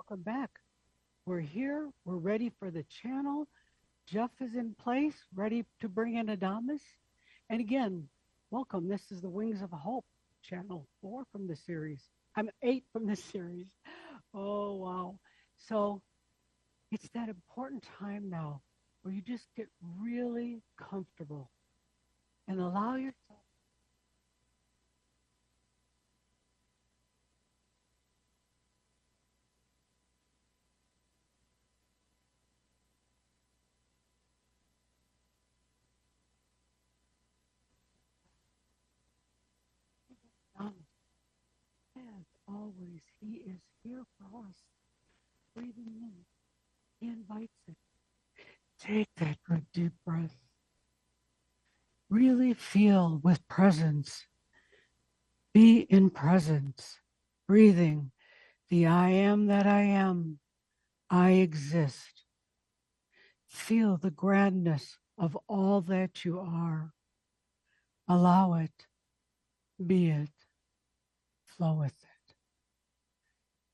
welcome back. We're here. We're ready for the channel. Jeff is in place, ready to bring in ADAMUS. And again, welcome. This is the Wings of Hope channel 4 from the series. I'm 8 from the series. Oh, wow. So it's that important time now where you just get really comfortable and allow yourself down. As always, he is here for us. Breathing in, he invites it. Take that good deep breath. Really feel with presence. Be in presence. Breathing. The I am that I am. I exist. Feel the grandness of all that you are. Allow it. Be it. Flow with it.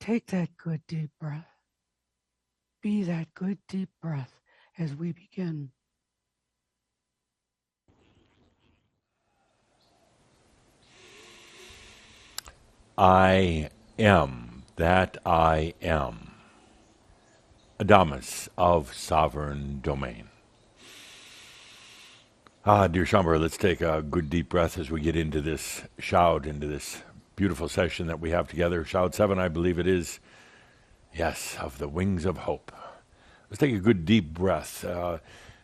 Take that good deep breath. Be that good deep breath as we begin. I am that I am. ADAMUS of sovereign domain. Dear Shambhara, let's take a good deep breath as we get into this Shoud, into this beautiful session that we have together. Shoud 7, I believe it is. Yes, of the Wings of Hope. Let's take a good deep breath. I'm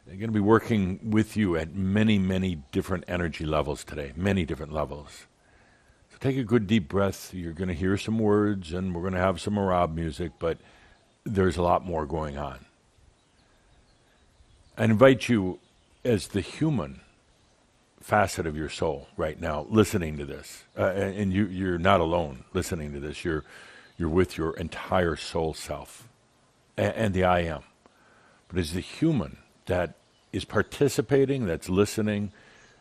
going to be working with you at many, many different energy levels today, many different levels. So take a good deep breath. You're going to hear some words and we're going to have some merabh music, but there's a lot more going on. I invite you as the human facet of your soul right now, listening to this, and you're not alone listening to this. You're with your entire soul self and the I am. But as the human that is participating, that's listening,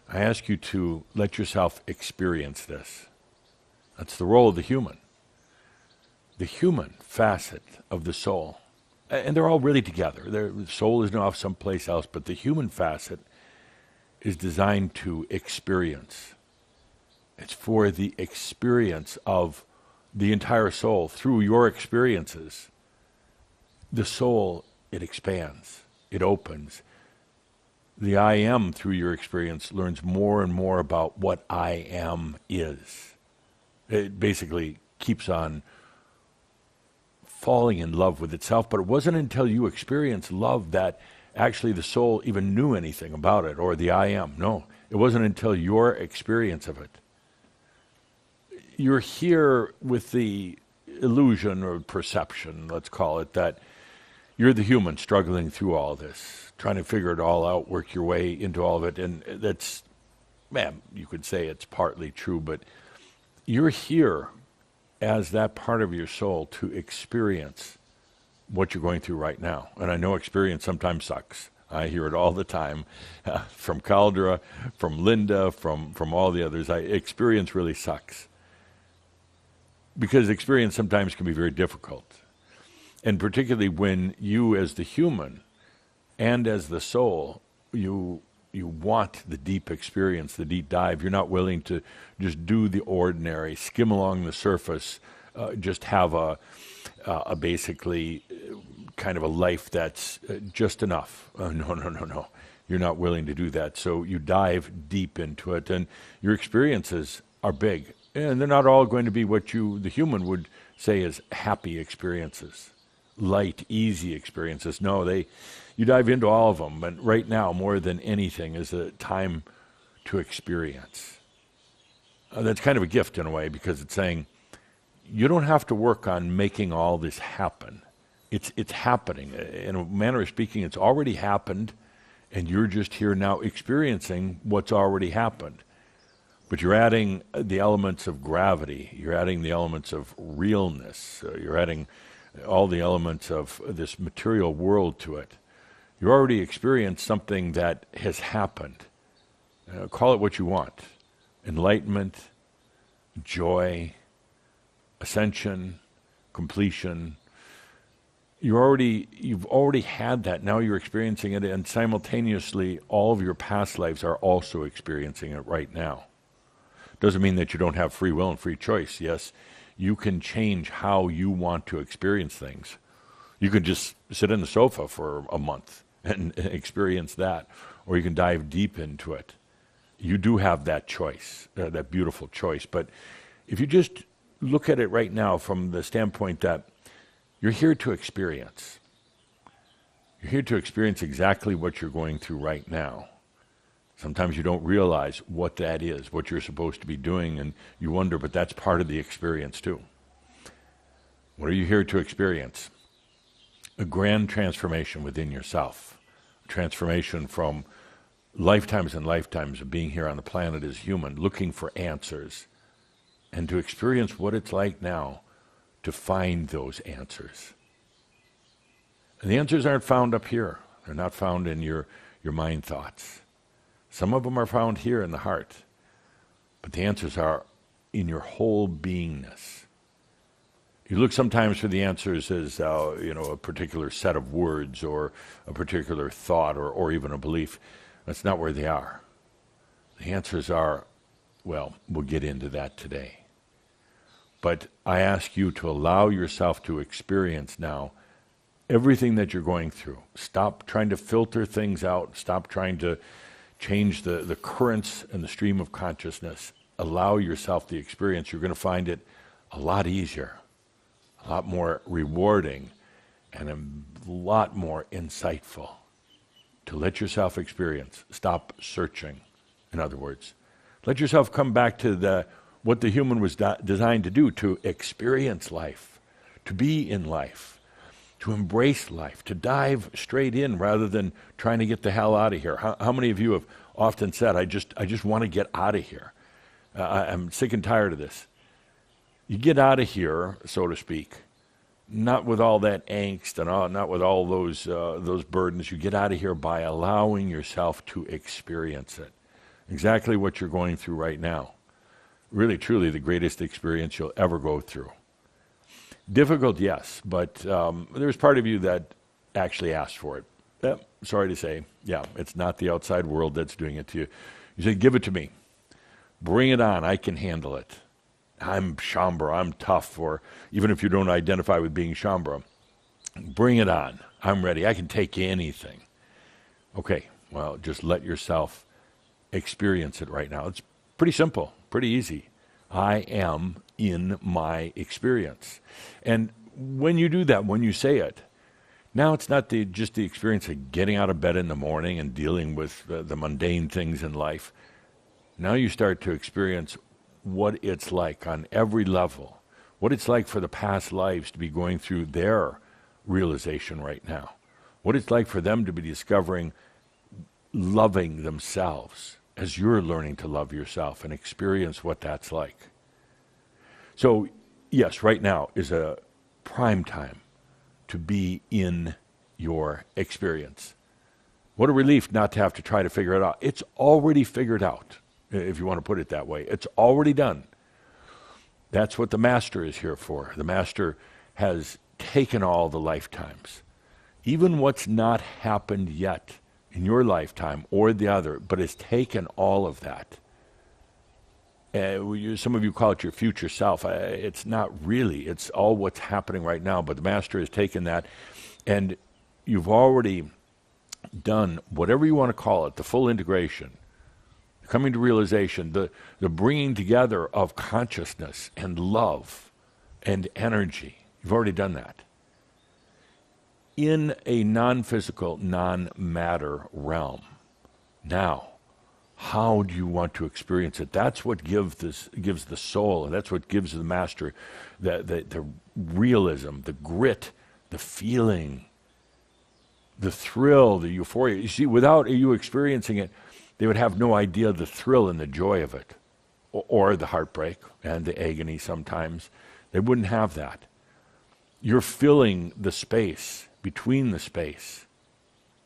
I ask you to let yourself experience this. That's the role of the human facet of the soul. And they're all really together. The soul is not off someplace else, but the human facet is designed to experience. It's for the experience of the entire soul. Through your experiences, the soul, it expands, it opens. The I am, through your experience, learns more and more about what I am is. It basically keeps on falling in love with itself, but it wasn't until you experienced love that actually the soul even knew anything about it, or the I am. No, it wasn't until your experience of it. You're here with the illusion or perception, let's call it, that you're the human struggling through all this, trying to figure it all out, work your way into all of it, and that's, you could say it's partly true, but you're here as that part of your soul to experience what you're going through right now. And I know experience sometimes sucks. I hear it all the time from Caldera, from Linda, from all the others. Experience really sucks. Because experience sometimes can be very difficult. And particularly when you as the human and as the soul, you want the deep experience, the deep dive. You're not willing to just do the ordinary, skim along the surface, just have a basically kind of a life that's just enough. No. You're not willing to do that. So you dive deep into it, and your experiences are big. And they're not all going to be what you, the human, would say is happy experiences, light, easy experiences. No, you dive into all of them. But right now, more than anything, is a time to experience. That's kind of a gift in a way, because it's saying, you don't have to work on making all this happen. It's happening. In a manner of speaking, it's already happened, and you're just here now experiencing what's already happened. But you're adding the elements of gravity. You're adding the elements of realness. You're adding all the elements of this material world to it. You already experienced something that has happened. Call it what you want. Enlightenment, joy, ascension, completion, you've already had that. Now you're experiencing it, and simultaneously all of your past lives are also experiencing it right now. Doesn't mean that you don't have free will and free choice. Yes, you can change how you want to experience things. You can just sit on the sofa for a month and experience that, or you can dive deep into it. You do have that choice, that beautiful choice. But if you just look at it right now from the standpoint that you're here to experience. You're here to experience exactly what you're going through right now. Sometimes you don't realize what that is, what you're supposed to be doing, and you wonder, but that's part of the experience too. What are you here to experience? A grand transformation within yourself. A transformation from lifetimes and lifetimes of being here on the planet as human, looking for answers, and to experience what it's like now to find those answers. And the answers aren't found up here. They're not found in your mind thoughts. Some of them are found here in the heart, but the answers are in your whole beingness. You look sometimes for the answers as a particular set of words or a particular thought or even a belief. That's not where they are. The answers are, well, we'll get into that today. But I ask you to allow yourself to experience now everything that you're going through. Stop trying to filter things out. Stop trying to change the currents and the stream of consciousness. Allow yourself the experience. You're going to find it a lot easier, a lot more rewarding, and a lot more insightful to let yourself experience. Stop searching, in other words. Let yourself come back to what the human was designed to do, to experience life, to be in life, to embrace life, to dive straight in rather than trying to get the hell out of here. How many of you have often said, I just want to get out of here. I'm sick and tired of this. You get out of here, so to speak, not with all that angst and not with all those burdens. You get out of here by allowing yourself to experience it. Exactly what you're going through right now. Really, truly, the greatest experience you'll ever go through. Difficult, yes, but there's part of you that actually asked for it. Sorry to say, it's not the outside world that's doing it to you. You say, give it to me. Bring it on. I can handle it. I'm Shambhala, I'm tough, or even if you don't identify with being Shambhala, bring it on. I'm ready. I can take anything. Okay, well, just let yourself experience it right now. It's pretty simple, pretty easy. I am in my experience. And when you do that, when you say it, now it's not just the experience of getting out of bed in the morning and dealing with the mundane things in life. Now you start to experience what it's like on every level, what it's like for the past lives to be going through their realization right now, what it's like for them to be discovering loving themselves as you're learning to love yourself and experience what that's like. So, yes, right now is a prime time to be in your experience. What a relief not to have to try to figure it out. It's already figured out, if you want to put it that way. It's already done. That's what the Master is here for. The Master has taken all the lifetimes, even what's not happened yet in your lifetime or the other, but has taken all of that. Some of you call it your future self. It's not really. It's all what's happening right now, but the Master has taken that, and you've already done whatever you want to call it, the full integration, coming to realization, the bringing together of consciousness and love and energy. You've already done that. In a non-physical, non-matter realm. Now, how do you want to experience it? That's what gives the soul, and that's what gives the Master the realism, the grit, the feeling, the thrill, the euphoria. You see, without you experiencing it, they would have no idea the thrill and the joy of it, or the heartbreak and the agony sometimes. They wouldn't have that. You're filling the space between the space.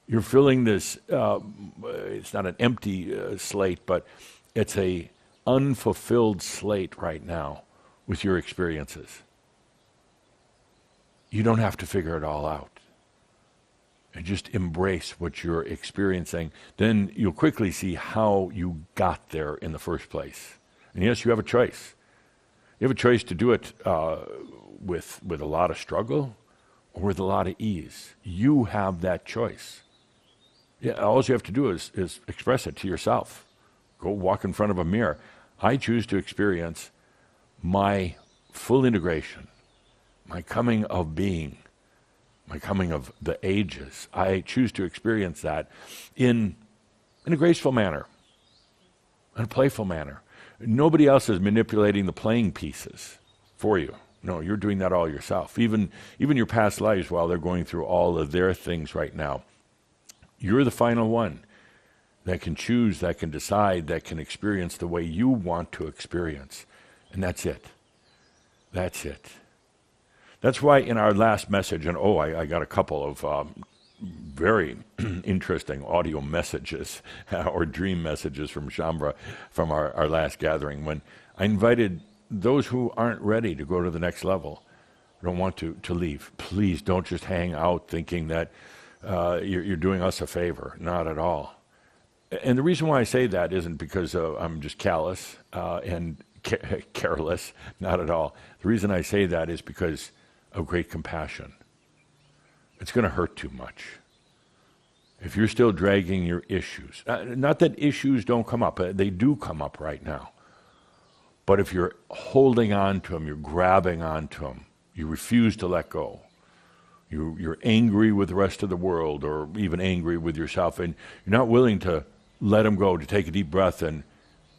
You're filling this, it's not an empty slate, but it's a unfulfilled slate right now with your experiences. you don't have to figure it all out. And just embrace what you're experiencing. Then you'll quickly see how you got there in the first place. And yes, you have a choice. You have a choice to do it with a lot of struggle or with a lot of ease. You have that choice. Yeah, all you have to do is express it to yourself. Go walk in front of a mirror. I choose to experience my full integration, my coming of being, my coming of the ages. I choose to experience that in a graceful manner, in a playful manner. Nobody else is manipulating the playing pieces for you. No, you're doing that all yourself. Even your past lives, while they're going through all of their things right now, you're the final one that can choose, that can decide, that can experience the way you want to experience. And that's it. That's it. That's why in our last message, and I got a couple of very interesting audio messages or dream messages from Shambra from our last gathering, when I invited those who aren't ready to go to the next level, don't want to leave. Please don't just hang out thinking that you're doing us a favor. Not at all. And the reason why I say that isn't because I'm just callous and careless. Not at all. The reason I say that is because of great compassion. It's going to hurt too much. If you're still dragging your issues, not that issues don't come up, they do come up right now. But if you're holding on to them, you're grabbing onto them, you refuse to let go, you're angry with the rest of the world or even angry with yourself, and you're not willing to let them go, to take a deep breath and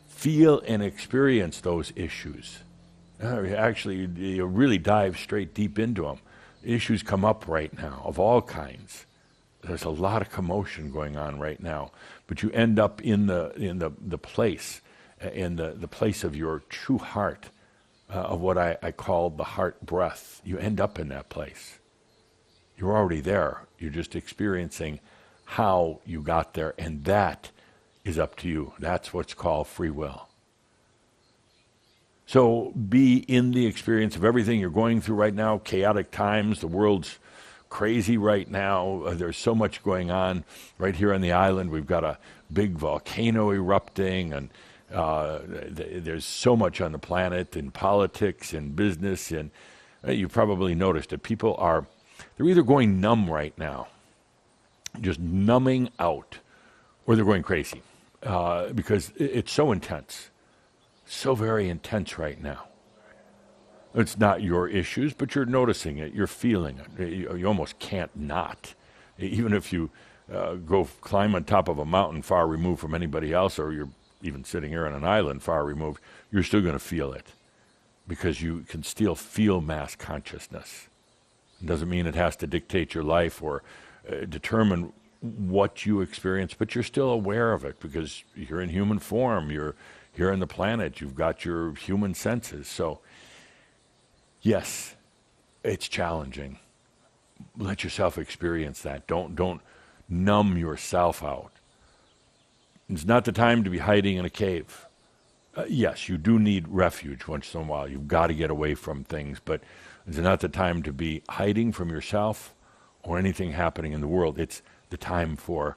feel and experience those issues. Actually, you really dive straight deep into them. Issues come up right now of all kinds. There's a lot of commotion going on right now, but you end up in the place, in the place of your true heart, of what I call the heart breath. You end up in that place. You're already there. You're just experiencing how you got there, and that is up to you. That's what's called free will. So be in the experience of everything you're going through right now, chaotic times, the world's crazy right now. There's so much going on right here on the island. We've got a big volcano erupting, and there's so much on the planet, in politics, in business, and you probably noticed that people they're either going numb right now, just numbing out, or they're going crazy because it's so intense. So very intense right now. It's not your issues, but you're noticing it, you're feeling it. You almost can't not. Even if you go climb on top of a mountain far removed from anybody else, or you're even sitting here on an island far removed, you're still going to feel it because you can still feel mass consciousness. It doesn't mean it has to dictate your life or determine what you experience, but you're still aware of it because you're in human form, you're here on the planet, you've got your human senses. So, yes, it's challenging. Let yourself experience that. Don't numb yourself out. It's not the time to be hiding in a cave. Yes, you do need refuge once in a while. You've got to get away from things, but it's not the time to be hiding from yourself or anything happening in the world. It's the time for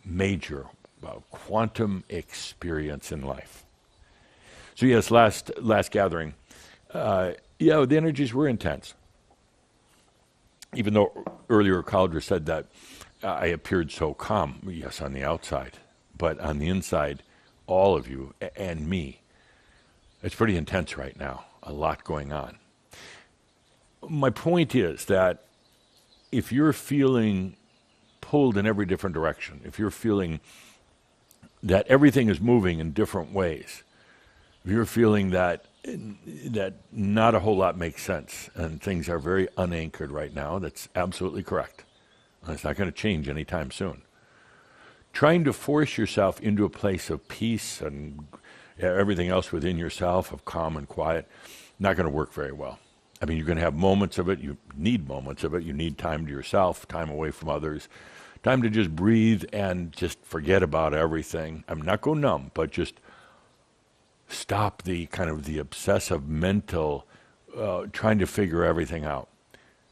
major quantum experience in life. So yes, last gathering, the energies were intense. Even though earlier Cauldre said that I appeared so calm, yes, on the outside, but on the inside, all of you and me, it's pretty intense right now, a lot going on. My point is that if you're feeling pulled in every different direction, if you're feeling that everything is moving in different ways, if you're feeling that not a whole lot makes sense and things are very unanchored right now, that's absolutely correct. It's not going to change anytime soon. Trying to force yourself into a place of peace and everything else within yourself, of calm and quiet, not going to work very well. I mean, you're going to have moments of it. You need moments of it. You need time to yourself, time away from others, time to just breathe and just forget about everything. I'm not go numb, but just stop the kind of the obsessive mental trying to figure everything out.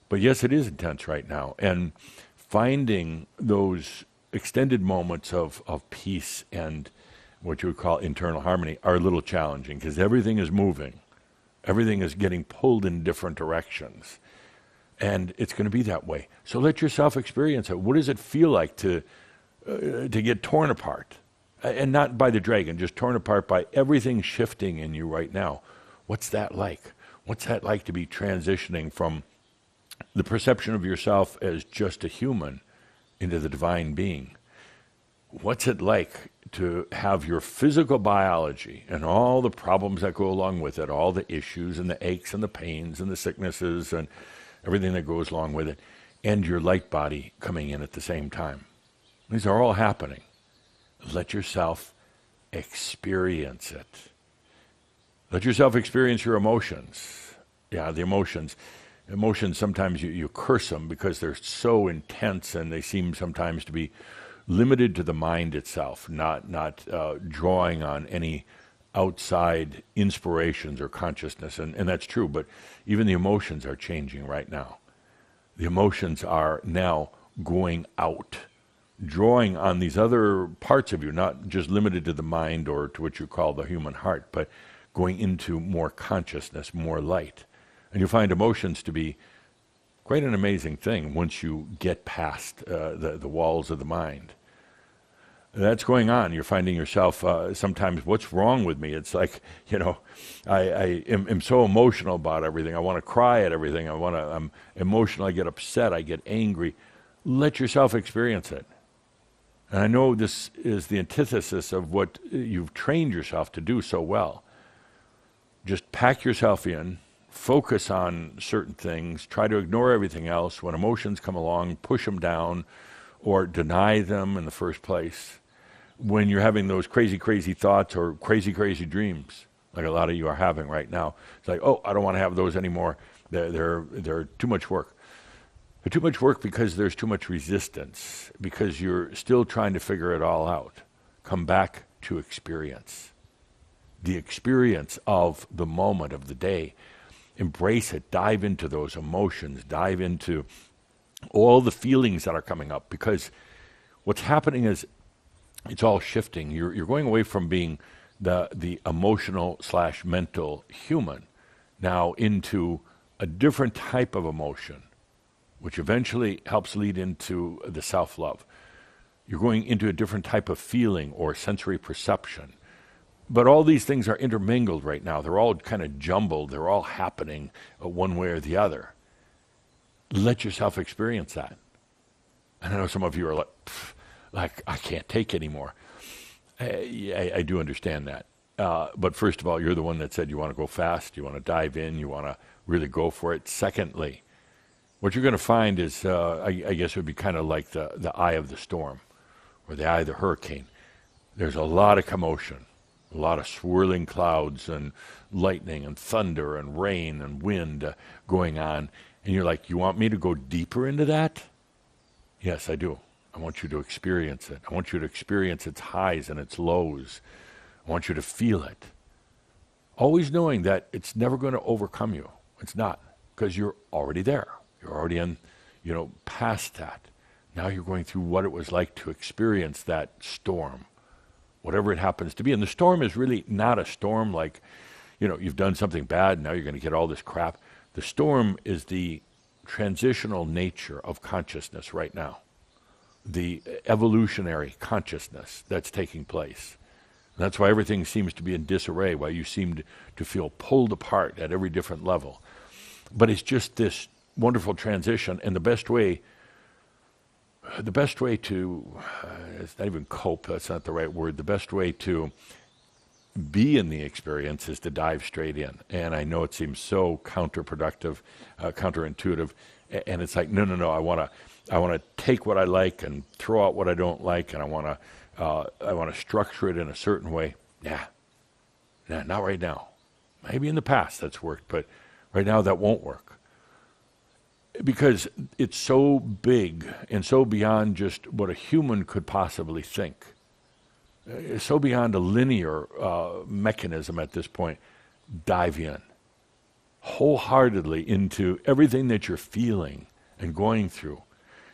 But yes, it is intense right now. And finding those extended moments of peace and what you would call internal harmony are a little challenging because everything is moving. Everything is getting pulled in different directions. And it's going to be that way. So let yourself experience it. What does it feel like to get torn apart? And not by the dragon, just torn apart by everything shifting in you right now. What's that like? What's that like to be transitioning from the perception of yourself as just a human into the divine being? What's it like to have your physical biology and all the problems that go along with it, all the issues and the aches and the pains and the sicknesses and everything that goes along with it, and your light body coming in at the same time? These are all happening. Let yourself experience it. Let yourself experience your emotions. Yeah, the emotions. Emotions, sometimes you curse them because they're so intense and they seem sometimes to be limited to the mind itself, not drawing on any outside inspirations or consciousness. And that's true, but even the emotions are changing right now. The emotions are now going out, drawing on these other parts of you, not just limited to the mind or to what you call the human heart, but going into more consciousness, more light. And you'll find emotions to be quite an amazing thing once you get past the walls of the mind. That's going on. You're finding yourself sometimes, what's wrong with me? It's like, I am so emotional about everything. I want to cry at everything. I'm emotional. I get upset. I get angry. Let yourself experience it. And I know this is the antithesis of what you've trained yourself to do so well. Just pack yourself in, focus on certain things, try to ignore everything else. When emotions come along, push them down or deny them in the first place. When you're having those crazy, crazy thoughts or crazy, crazy dreams, like a lot of you are having right now, it's like, oh, I don't want to have those anymore. They're too much work. They're too much work because there's too much resistance, because you're still trying to figure it all out. Come back to experience. The experience of the moment of the day. Embrace it. Dive into those emotions. Dive into all the feelings that are coming up, because what's happening is it's all shifting. You're going away from being the emotional / mental human now into a different type of emotion, which eventually helps lead into the self-love. You're going into a different type of feeling or sensory perception. But all these things are intermingled right now. They're all kind of jumbled. They're all happening one way or the other. Let yourself experience that. And I know some of you are like I can't take anymore. I do understand that. But first of all, you're the one that said you want to go fast, you want to dive in, you want to really go for it. Secondly, what you're going to find is, I guess it would be kind of like the eye of the storm or the eye of the hurricane. There's a lot of commotion, a lot of swirling clouds and lightning and thunder and rain and wind going on. And you're like, you want me to go deeper into that? Yes, I do. I want you to experience it. I want you to experience its highs and its lows. I want you to feel it. Always knowing that it's never going to overcome you. It's not, because you're already there. You're already in, past that. Now you're going through what it was like to experience that storm, whatever it happens to be. And the storm is really not a storm like, you've done something bad, now you're going to get all this crap. The storm is the transitional nature of consciousness right now, the evolutionary consciousness that's taking place. And that's why everything seems to be in disarray, why you seem to feel pulled apart at every different level. But it's just this wonderful transition, and the best way to, it's not even cope, that's not the right word, the best way to be in the experience is to dive straight in. And I know it seems so counterproductive, counterintuitive, and it's like, no, I want to take what I like and throw out what I don't like, and I want to structure it in a certain way. Nah, not right now. Maybe in the past that's worked, but right now that won't work. Because it's so big and so beyond just what a human could possibly think. It's so beyond a linear mechanism at this point. Dive in. wholeheartedly into everything that you're feeling and going through.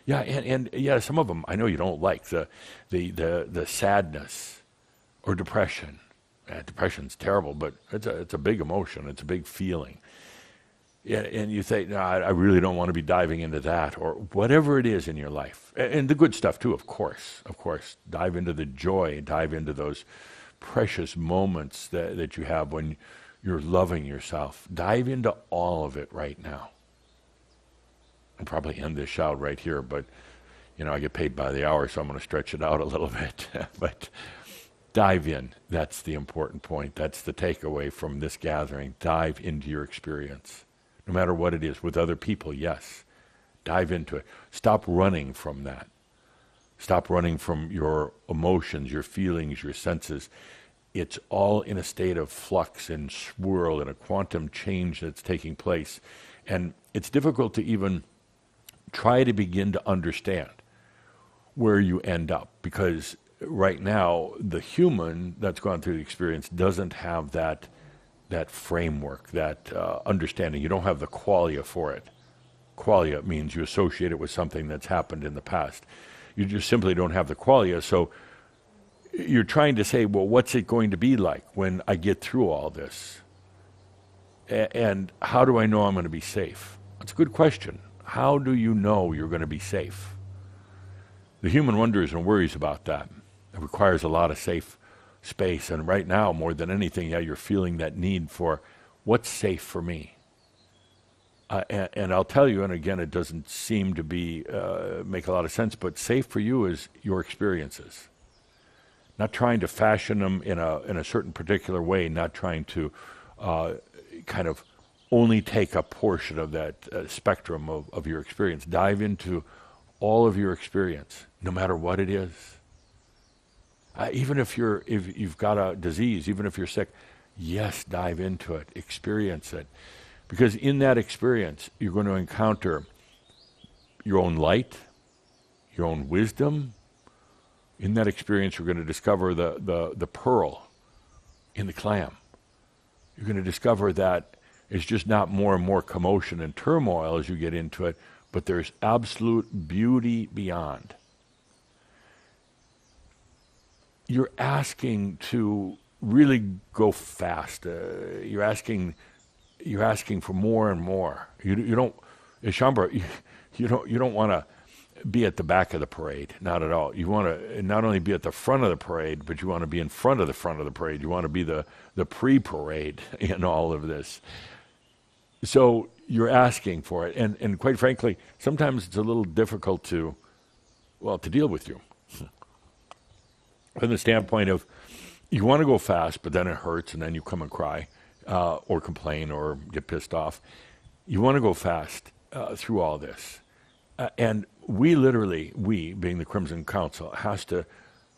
Yeah, and yeah, some of them I know you don't like, the sadness or depression. Depression's terrible, but it's a big emotion. It's a big feeling. Yeah, and you think, no, I really don't want to be diving into that, or whatever it is in your life. And the good stuff too, of course. Dive into the joy, dive into those precious moments that you have when you're loving yourself. Dive into all of it right now. I'll probably end this shout right here, but I get paid by the hour, so I'm going to stretch it out a little bit. But dive in. That's the important point. That's the takeaway from this gathering. Dive into your experience. No matter what it is, with other people, yes. Dive into it. Stop running from that. Stop running from your emotions, your feelings, your senses. It's all in a state of flux and swirl and a quantum change that's taking place. And it's difficult to even try to begin to understand where you end up, because right now the human that's gone through the experience doesn't have that framework, that understanding. You don't have the qualia for it. Qualia means you associate it with something that's happened in the past. You just simply don't have the qualia, so you're trying to say, well, what's it going to be like when I get through all this? And how do I know I'm going to be safe? That's a good question. How do you know you're going to be safe? The human wonders and worries about that. It requires a lot of safe space. And right now, more than anything, you're feeling that need for what's safe for me. And I'll tell you, and again, it doesn't seem to be make a lot of sense, but safe for you is your experiences. Not trying to fashion them in a certain particular way, not trying to kind of only take a portion of that spectrum of your experience. Dive into all of your experience, no matter what it is. Even if you've got a disease, even if you're sick, yes, dive into it, experience it. Because in that experience, you're going to encounter your own light, your own wisdom. In that experience, you're going to discover the pearl in the clam. You're going to discover that it's just not more and more commotion and turmoil as you get into it, but there's absolute beauty beyond. You're asking to really go fast. You're asking for more and more. You don't, Shambhara, you don't want to be at the back of the parade. Not at all. You want to not only be at the front of the parade, but you want to be in front of the parade. You want to be the pre-parade in all of this. So you're asking for it, and quite frankly, sometimes it's a little difficult to deal with you. From the standpoint of, you want to go fast, but then it hurts, and then you come and cry, or complain, or get pissed off. You want to go fast through all this. And we being the Crimson Council, has to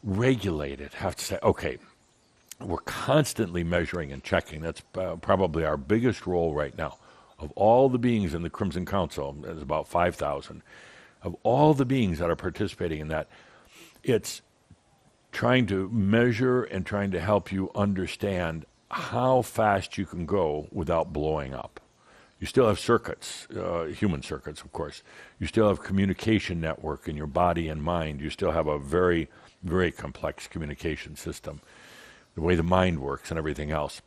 regulate it, have to say, okay, we're constantly measuring and checking. That's probably our biggest role right now. Of all the beings in the Crimson Council, there's about 5,000, of all the beings that are participating in that, it's trying to measure and trying to help you understand how fast you can go without blowing up. You still have circuits, human circuits, of course. You still have communication network in your body and mind. You still have a very, very complex communication system, the way the mind works and everything else.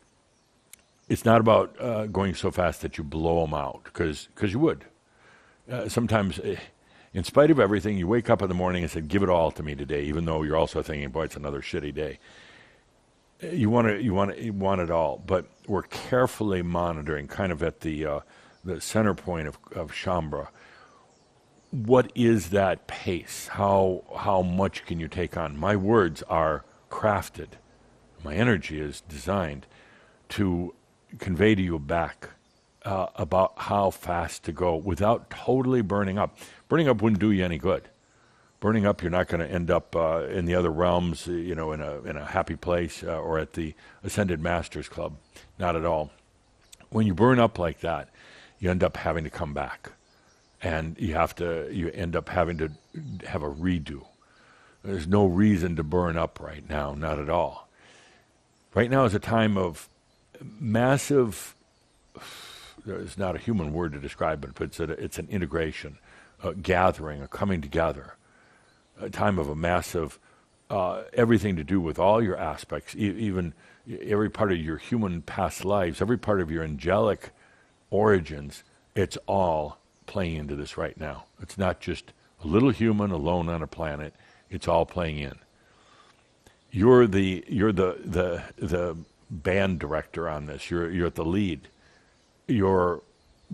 It's not about going so fast that you blow them out, because you would. Sometimes, in spite of everything, you wake up in the morning and say, give it all to me today, even though you're also thinking, boy, it's another shitty day. You want it all, but we're carefully monitoring, kind of at the center point of Shambhara. What is that pace? How much can you take on? My words are crafted. My energy is designed to convey to you back about how fast to go without totally burning up. Burning up wouldn't do you any good. Burning up, you're not going to end up in the other realms, in a happy place or at the Ascended Masters Club. Not at all. When you burn up like that, you end up having to come back, and you end up having to have a redo. There's no reason to burn up right now, not at all. Right now is a time of massive It's not a human word to describe it, but it's an integration, a gathering, a coming together, a time of a massive, everything to do with all your aspects, even every part of your human past lives, every part of your angelic origins, it's all playing into this right now. It's not just a little human alone on a planet. It's all playing in. You're the band director on this. You're at the lead. You're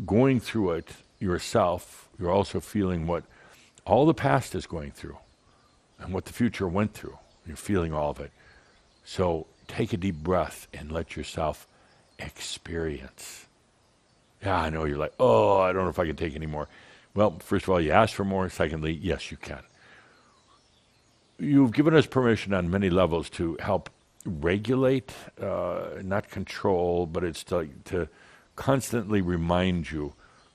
going through it yourself. You're also feeling what all the past is going through and what the future went through. You're feeling all of it. So take a deep breath and let yourself experience. Yeah, I know you're like, oh, I don't know if I can take any more. Well, first of all, you ask for more. Secondly, yes, you can. You've given us permission on many levels to help regulate, not control, but it's to constantly remind you,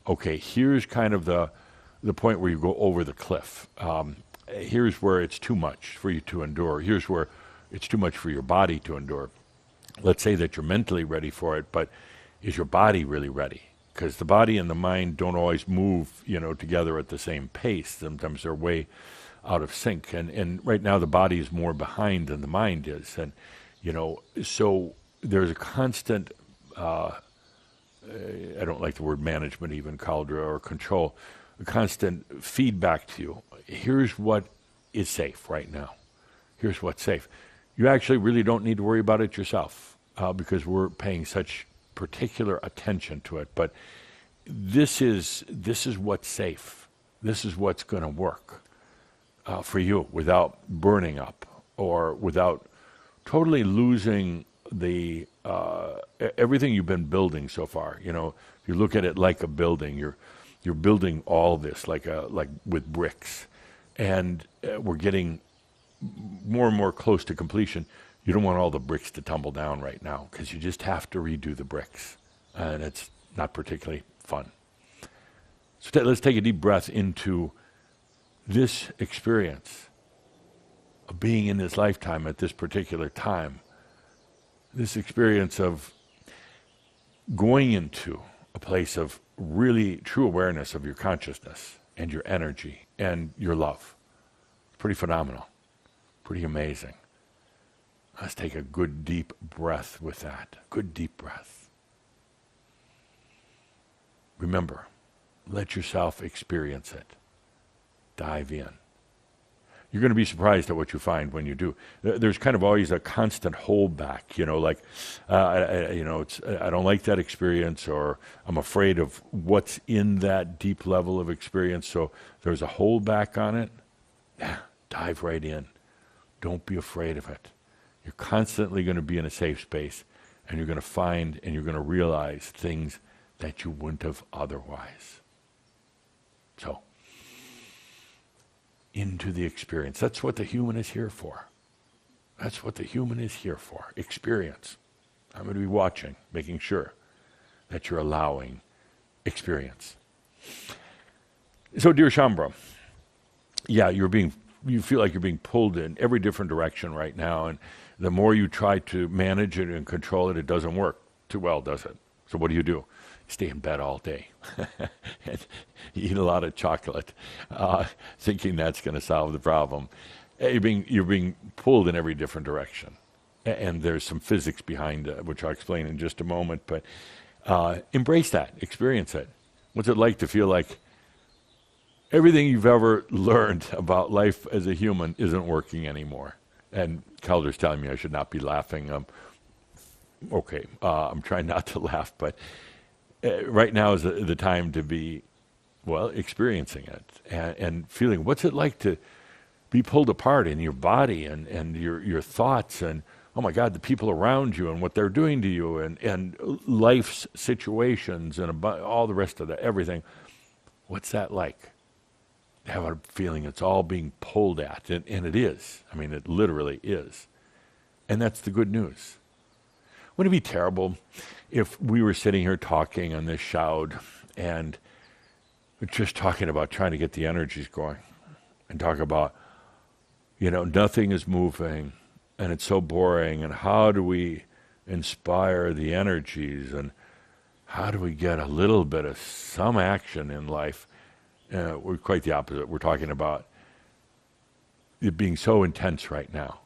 okay, here's kind of the point where you go over the cliff. Here's where it's too much for you to endure. Here's where it's too much for your body to endure. Let's say that you're mentally ready for it, but is your body really ready? Because the body and the mind don't always move, together at the same pace. Sometimes they're way out of sync. And right now the body is more behind than the mind is. And, so there's a constant, I don't like the word management even, Caldra, or control, a constant feedback to you. Here's what is safe right now. Here's what's safe. You actually really don't need to worry about it yourself because we're paying such particular attention to it. But this is what's safe. This is what's going to work for you without burning up or without totally losing the everything you've been building so far. If you look at it like a building, you're building all this like with bricks, and we're getting more and more close to completion. You don't want all the bricks to tumble down right now because you just have to redo the bricks, and it's not particularly fun. So let's take a deep breath into this experience of being in this lifetime at this particular time, this experience of going into a place of really true awareness of your consciousness and your energy and your love. Pretty phenomenal, pretty amazing. Let's take a good deep breath with that. Good deep breath. Remember, let yourself experience it. Dive in. You're going to be surprised at what you find when you do. There's kind of always a constant holdback, I don't like that experience, or I'm afraid of what's in that deep level of experience. So there's a holdback on it. Yeah, dive right in. Don't be afraid of it. You're constantly going to be in a safe space, and you're going to find and you're going to realize things that you wouldn't have otherwise. So, into the experience. That's what the human is here for. That's what the human is here for. Experience. I'm going to be watching, making sure that you're allowing experience. So, dear Shambhala, you feel like you're being pulled in every different direction right now, and the more you try to manage it and control it, it doesn't work too well, does it? So what do? You stay in bed all day and eat a lot of chocolate, thinking that's going to solve the problem. You're being pulled in every different direction. And there's some physics behind it, which I'll explain in just a moment. But embrace that, experience it. What's it like to feel like everything you've ever learned about life as a human isn't working anymore? And Calder's telling me I should not be laughing. Okay, I'm trying not to laugh, but right now is the time to be, experiencing it and feeling what's it like to be pulled apart in your body and your thoughts and, oh my God, the people around you and what they're doing to you and life's situations and all the rest of that, everything. What's that like? Have a feeling it's all being pulled at, and it is. I mean, it literally is. And that's the good news. Wouldn't it be terrible if we were sitting here talking on this Shoud and we're just talking about trying to get the energies going and talk about, nothing is moving and it's so boring, and how do we inspire the energies, and how do we get a little bit of some action in life? We're quite the opposite. We're talking about it being so intense right now.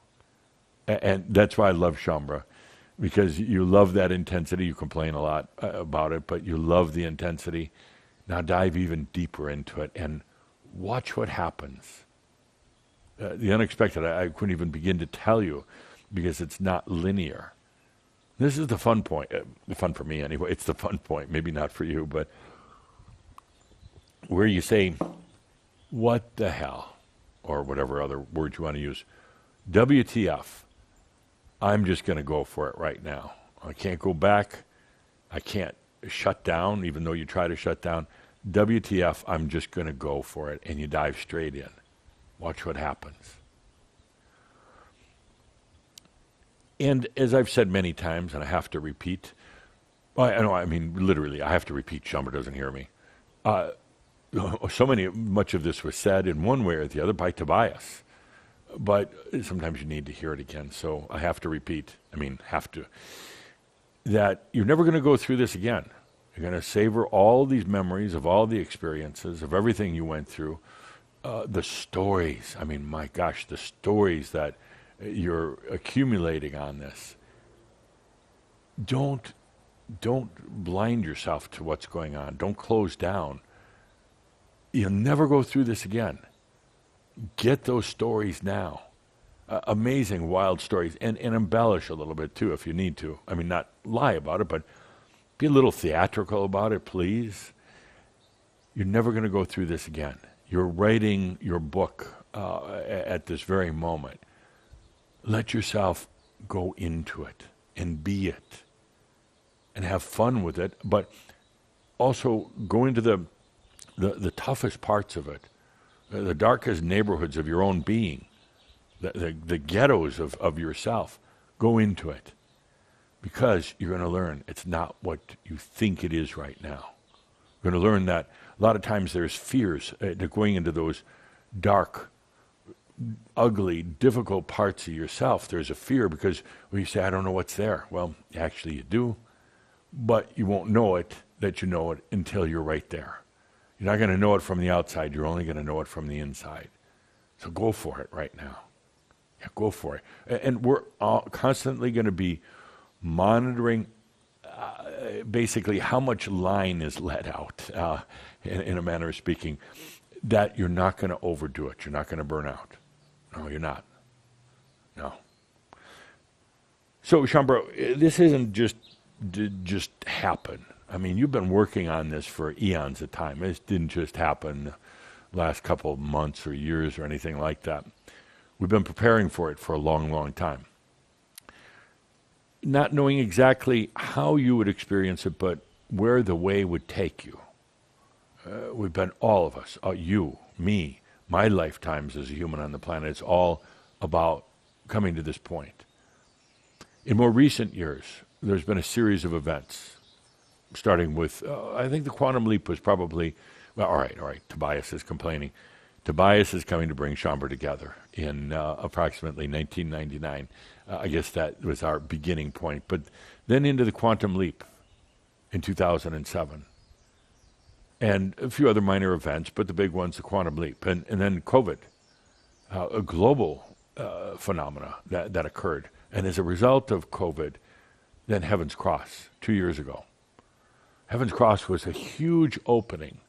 And that's why I love Shaumbra, because you love that intensity. You complain a lot about it, but you love the intensity. Now dive even deeper into it and watch what happens. The unexpected, I couldn't even begin to tell you, because it's not linear. This is the fun point. The fun for me anyway. It's the fun point. Maybe not for you, but where you say, what the hell, or whatever other word you want to use. WTF. I'm just going to go for it right now. I can't go back. I can't shut down, even though you try to shut down. WTF, I'm just going to go for it. And you dive straight in. Watch what happens. And as I've said many times, and I have to repeat, literally, I have to repeat. Shaumbra doesn't hear me. Much of this was said in one way or the other by Tobias. But sometimes you need to hear it again, so I have to repeat. That you're never going to go through this again. You're going to savor all these memories of all the experiences, of everything you went through, the stories. My gosh, the stories that you're accumulating on this. Don't blind yourself to what's going on. Don't close down. You'll never go through this again. Get those stories now. Amazing, wild stories. And embellish a little bit, too, if you need to. Not lie about it, but be a little theatrical about it, please. You're never going to go through this again. You're writing your book at this very moment. Let yourself go into it and be it and have fun with it, but also go into the toughest parts of it. The darkest neighborhoods of your own being, the ghettos of yourself. Go into it, because you're going to learn it's not what you think it is right now. You're going to learn that a lot of times there's fears going into those dark, ugly, difficult parts of yourself. There's a fear because you say, I don't know what's there. Well, actually you do, but you won't know it, that you know it, until you're right there. You're not going to know it from the outside. You're only going to know it from the inside. So go for it right now. Yeah, go for it. And we're constantly going to be monitoring basically how much line is let out, in a manner of speaking, that you're not going to overdo it. You're not going to burn out. No, you're not. No. So, Shaumbra, this isn't just happen. You've been working on this for eons of time. It didn't just happen last couple of months or years or anything like that. We've been preparing for it for a long, long time. Not knowing exactly how you would experience it, but where the way would take you. We've been, all of us, you, me, my lifetimes as a human on the planet, it's all about coming to this point. In more recent years, there's been a series of events, starting with, I think the quantum leap was probably, well, all right, Tobias is complaining. Tobias is coming to bring Shaumbra together in approximately 1999. I guess that was our beginning point. But then into the quantum leap in 2007. And a few other minor events, but the big one's the quantum leap. And then COVID, a global phenomena that occurred. And as a result of COVID, then Heaven's Cross 2 years ago. Heaven's Cross was a huge opening.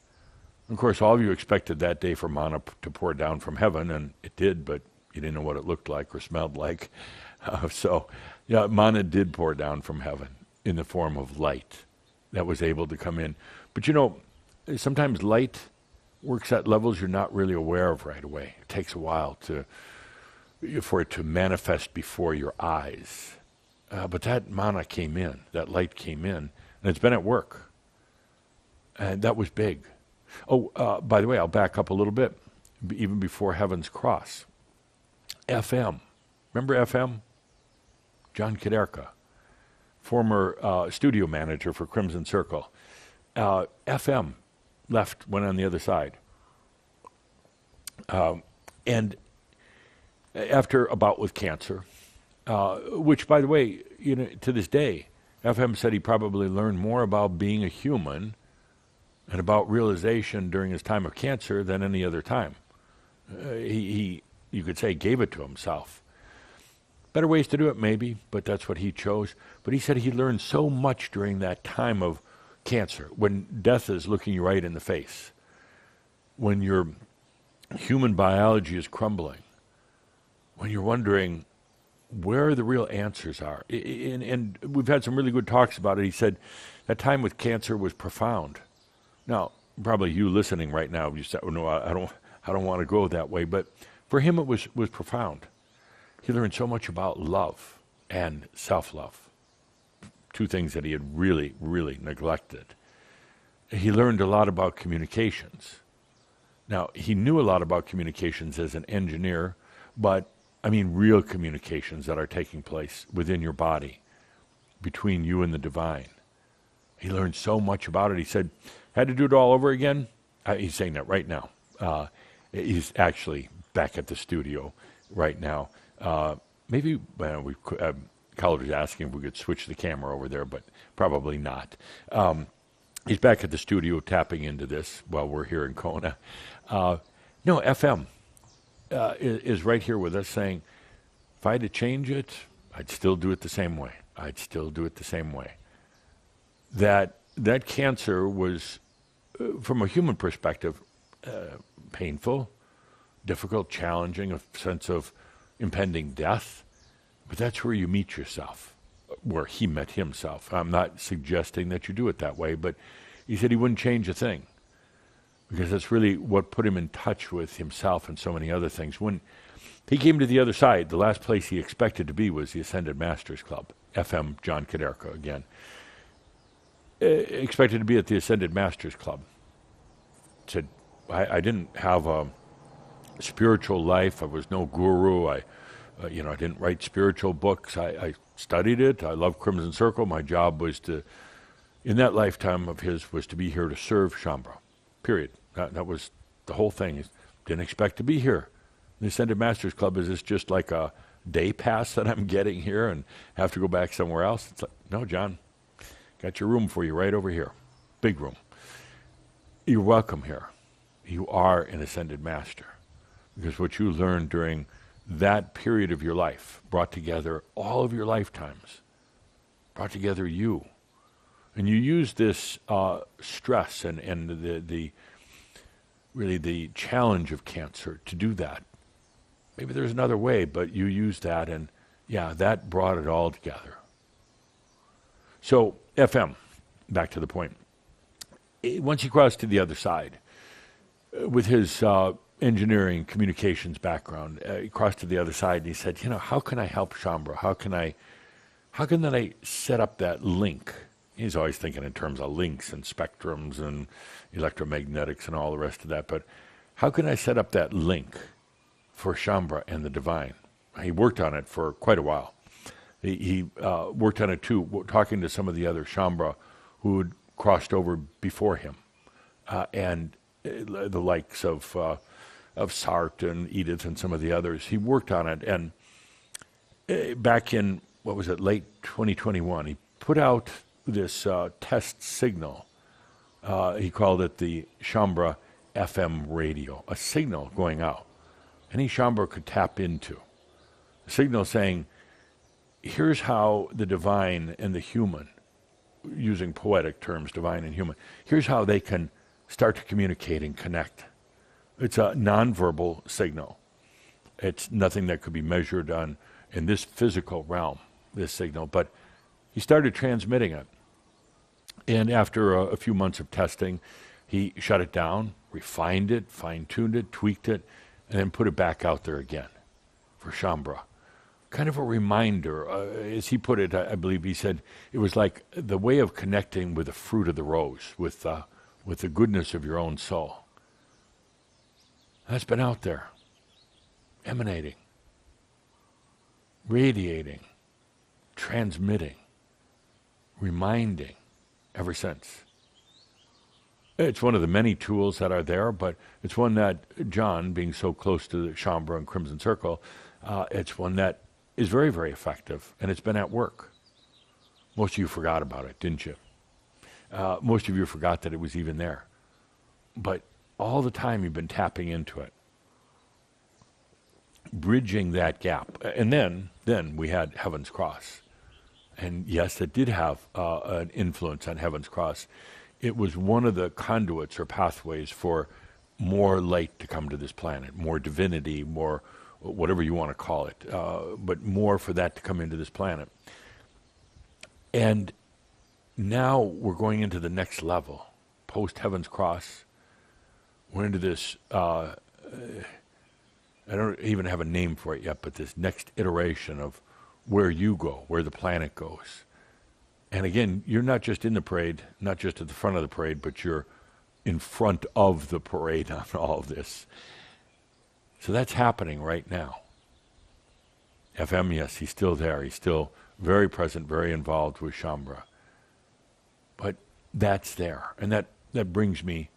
Of course, all of you expected that day for manna to pour down from heaven, and it did, but you didn't know what it looked like or smelled like. Manna did pour down from heaven in the form of light that was able to come in. But sometimes light works at levels you're not really aware of right away. It takes a while for it to manifest before your eyes. But that manna came in, that light came in, and it's been at work. And that was big. By the way, I'll back up a little bit. Even before Heaven's Cross. FM. Remember FM? John Kaderka, former studio manager for Crimson-Circle. FM left, went on the other side. And after a bout with cancer, which, by the way, to this day, FM said he probably learned more about being a human and about realization during his time of cancer than any other time. He, you could say, gave it to himself. Better ways to do it, maybe, but that's what he chose. But he said he learned so much during that time of cancer, when death is looking you right in the face, when your human biology is crumbling, when you're wondering where the real answers are. And we've had some really good talks about it. He said that time with cancer was profound. Now, probably you listening right now, you said, "Oh no, I don't want to go that way." But for him, it was profound. He learned so much about love and self-love, two things that he had really, really neglected. He learned a lot about communications. Now, he knew a lot about communications as an engineer, but I mean real communications that are taking place within your body, between you and the divine. He learned so much about it. He said, had to do it all over again? He's saying that right now. He's actually back at the studio right now. Maybe College was asking if we could switch the camera over there, but probably not. He's back at the studio tapping into this while we're here in Kona. No, FM is right here with us saying, if I had to change it, I'd still do it the same way. I'd still do it the same way. That cancer was, from a human perspective, painful, difficult, challenging, a sense of impending death. But that's where you meet yourself, where he met himself. I'm not suggesting that you do it that way, but he said he wouldn't change a thing, because that's really what put him in touch with himself and so many other things. When he came to the other side, the last place he expected to be was the Ascended Masters Club, FM John Kaderka again. Expected to be at the Ascended Masters Club. Said, I didn't have a spiritual life. I was no guru. I didn't write spiritual books. I studied it. I love Crimson Circle. My job was to, in that lifetime of his, was to be here to serve Shaumbra. Period. That was the whole thing. Didn't expect to be here. The Ascended Masters Club, is this just like a day pass that I'm getting here and have to go back somewhere else? It's like, no, John, got your room for you right over here. Big room. You're welcome here. You are an Ascended Master, because what you learned during that period of your life brought together all of your lifetimes, brought together you. And you use this stress and the really the challenge of cancer to do that. Maybe there's another way, but you use that, and yeah, that brought it all together. So FM, back to the point. Once he crossed to the other side, with his engineering communications background, he crossed to the other side and he said, how can I help Shaumbra? How can I set up that link? He's always thinking in terms of links and spectrums and electromagnetics and all the rest of that. But how can I set up that link for Shaumbra and the divine? He worked on it for quite a while. He worked on it too, talking to some of the other Shaumbra who had crossed over before him, and the likes of Sart and Edith and some of the others. He worked on it, and back in, late 2021, he put out this test signal. He called it the Shaumbra FM radio, a signal going out. Any Shaumbra could tap into. A signal saying, here's how the divine and the human, using poetic terms, divine and human, here's how they can start to communicate and connect. It's a nonverbal signal. It's nothing that could be measured on in this physical realm, this signal, but he started transmitting it. And after a few months of testing, he shut it down, refined it, fine-tuned it, tweaked it, and then put it back out there again for Shaumbra. Kind of a reminder, as he put it, I believe he said, it was like the way of connecting with the fruit of the rose, with the goodness of your own soul. That's been out there, emanating, radiating, transmitting, reminding ever since. It's one of the many tools that are there, but it's one that John, being so close to the Shaumbra and Crimson Circle, it's one that is very, very effective, and it's been at work. Most of you forgot about it, didn't you? Most of you forgot that it was even there. But all the time you've been tapping into it, bridging that gap. And then we had Heaven's Cross. And yes, it did have an influence on Heaven's Cross. It was one of the conduits or pathways for more light to come to this planet, more divinity, more whatever you want to call it, but more for that to come into this planet. And now we're going into the next level, post Heaven's Cross. We're into this, I don't even have a name for it yet, but this next iteration of where you go, where the planet goes. And again, you're not just in the parade, not just at the front of the parade, but you're in front of the parade on all of this. So that's happening right now. FM, yes, he's still there. He's still very present, very involved with Shaumbra. But that's there. And that brings me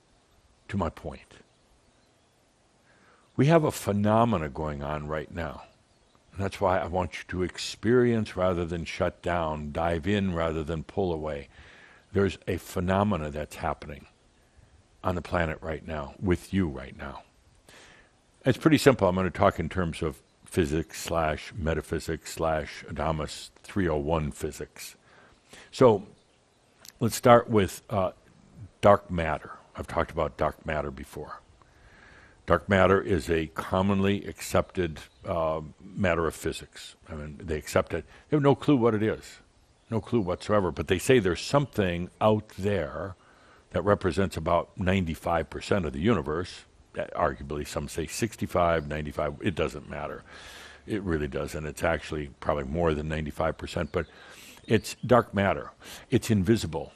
to my point. We have a phenomena going on right now. And that's why I want you to experience rather than shut down, dive in rather than pull away. There's a phenomena that's happening on the planet right now, with you right now. It's pretty simple. I'm going to talk in terms of physics / metaphysics / ADAMUS 301 physics. So let's start with dark matter. I've talked about dark matter before. Dark matter is a commonly accepted matter of physics. I mean, they accept it. They have no clue what it is. No clue whatsoever. But they say there's something out there that represents about 95% of the universe. Arguably, some say 65, 95. It doesn't matter. It really doesn't. It's actually probably more than 95%. But it's dark matter. It's invisible.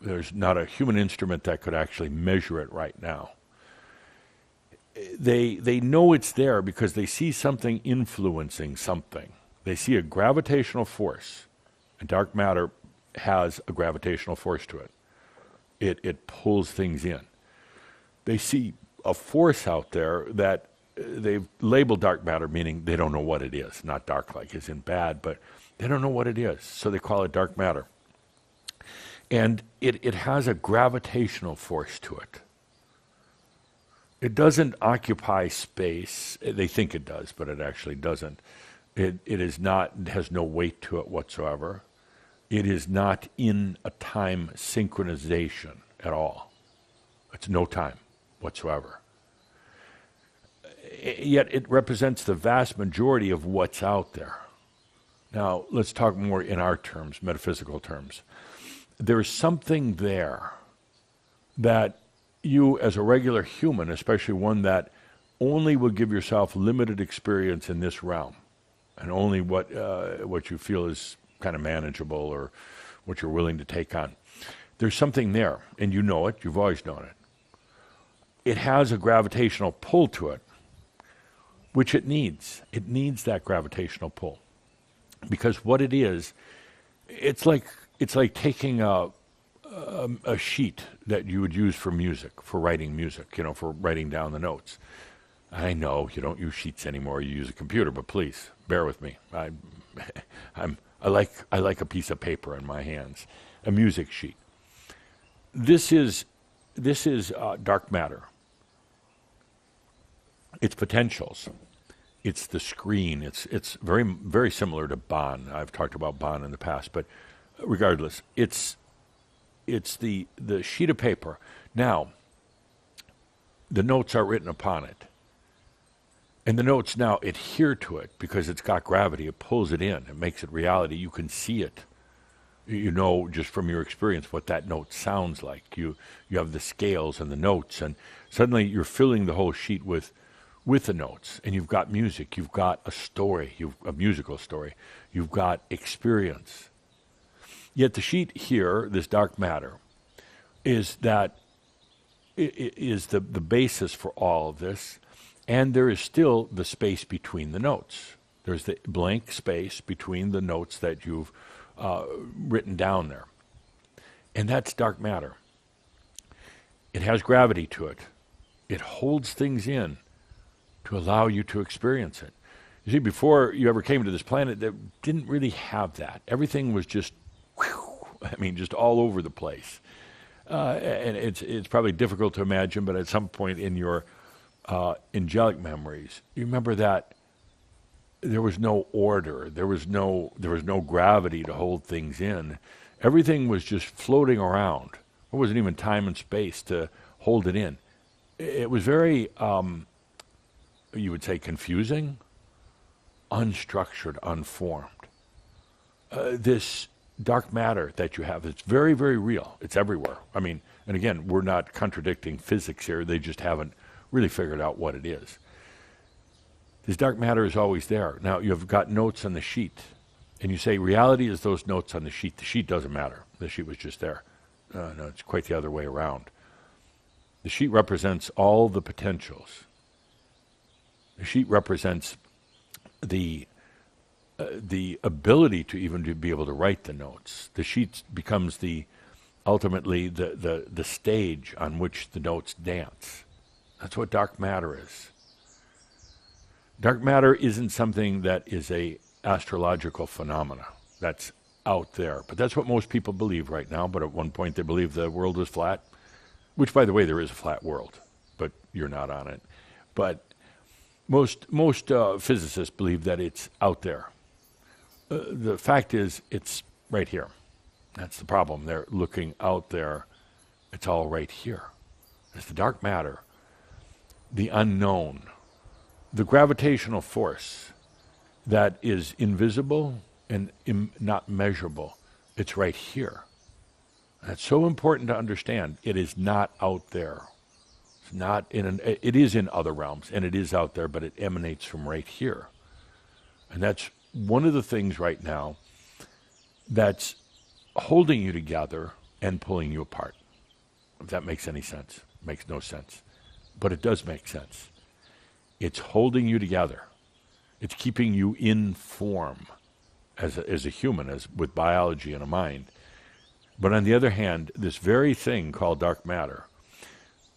There's not a human instrument that could actually measure it right now. They know it's there because they see something influencing something. They see a gravitational force. And dark matter has a gravitational force to it. It pulls things in. They see a force out there that they've labeled dark matter, meaning they don't know what it is. Not dark like as in bad, but they don't know what it is. So they call it dark matter. And it has a gravitational force to it. It doesn't occupy space. They think it does, but it actually doesn't. It is not, it has no weight to it whatsoever. It is not in a time synchronization at all. It's no time whatsoever. Yet it represents the vast majority of what's out there. Now, let's talk more in our terms, metaphysical terms. There's something there that you, as a regular human, especially one that only will give yourself limited experience in this realm, and only what you feel is kind of manageable or what you're willing to take on. There's something there, and you know it. You've always known it. It has a gravitational pull to it, which it needs. It needs that gravitational pull, because what it is, it's like taking a sheet that you would use for music, for writing music, for writing down the notes. I know you don't use sheets anymore; you use a computer, but please bear with me. I like a piece of paper in my hands, a music sheet. This is dark matter. Its potentials. It's the screen. It's very, very similar to Bon. I've talked about Bon in the past, but regardless, it's the sheet of paper. Now, the notes are written upon it. And the notes now adhere to it because it's got gravity. It pulls it in. It makes it reality. You can see it. You know just from your experience what that note sounds like. You have the scales and the notes, and suddenly you're filling the whole sheet with the notes. And you've got music. You've got a story, a musical story. You've got experience. Yet the sheet here, this dark matter, is the basis for all of this. And there is still the space between the notes. There's the blank space between the notes that you've written down there. And that's dark matter. It has gravity to it. It holds things in to allow you to experience it. You see, before you ever came to this planet, that didn't really have that. Everything was just I mean, just all over the place. And it's probably difficult to imagine, but at some point in your angelic memories, you remember that there was no order, there was no gravity to hold things in. Everything was just floating around. There wasn't even time and space to hold it in. It was very, you would say, confusing, unstructured, unformed. This dark matter that you have, it's very, very real. It's everywhere. I mean, and again, we're not contradicting physics here. They just haven't really figured out what it is. This dark matter is always there. Now, you've got notes on the sheet, and you say reality is those notes on the sheet. The sheet doesn't matter. The sheet was just there. No, it's quite the other way around. The sheet represents all the potentials. The sheet represents the ability to even to be able to write the notes. The sheet becomes ultimately the stage on which the notes dance. That's what dark matter is. Dark matter isn't something that is a astrological phenomena that's out there. But that's what most people believe right now. But at one point they believed the world was flat, which, by the way, there is a flat world, but you're not on it. But most physicists believe that it's out there. The fact is, it's right here. That's the problem. They're looking out there. It's all right here. It's the dark matter, the unknown, the gravitational force that is invisible and not measurable. It's right here. That's so important to understand. It is not out there. It's not it is in other realms, and it is out there, but it emanates from right here. And that's one of the things right now that's holding you together and pulling you apart. If that makes any sense. It makes no sense. But it does make sense. It's holding you together. It's keeping you in form as a human, as with biology and a mind. But on the other hand, this very thing called dark matter,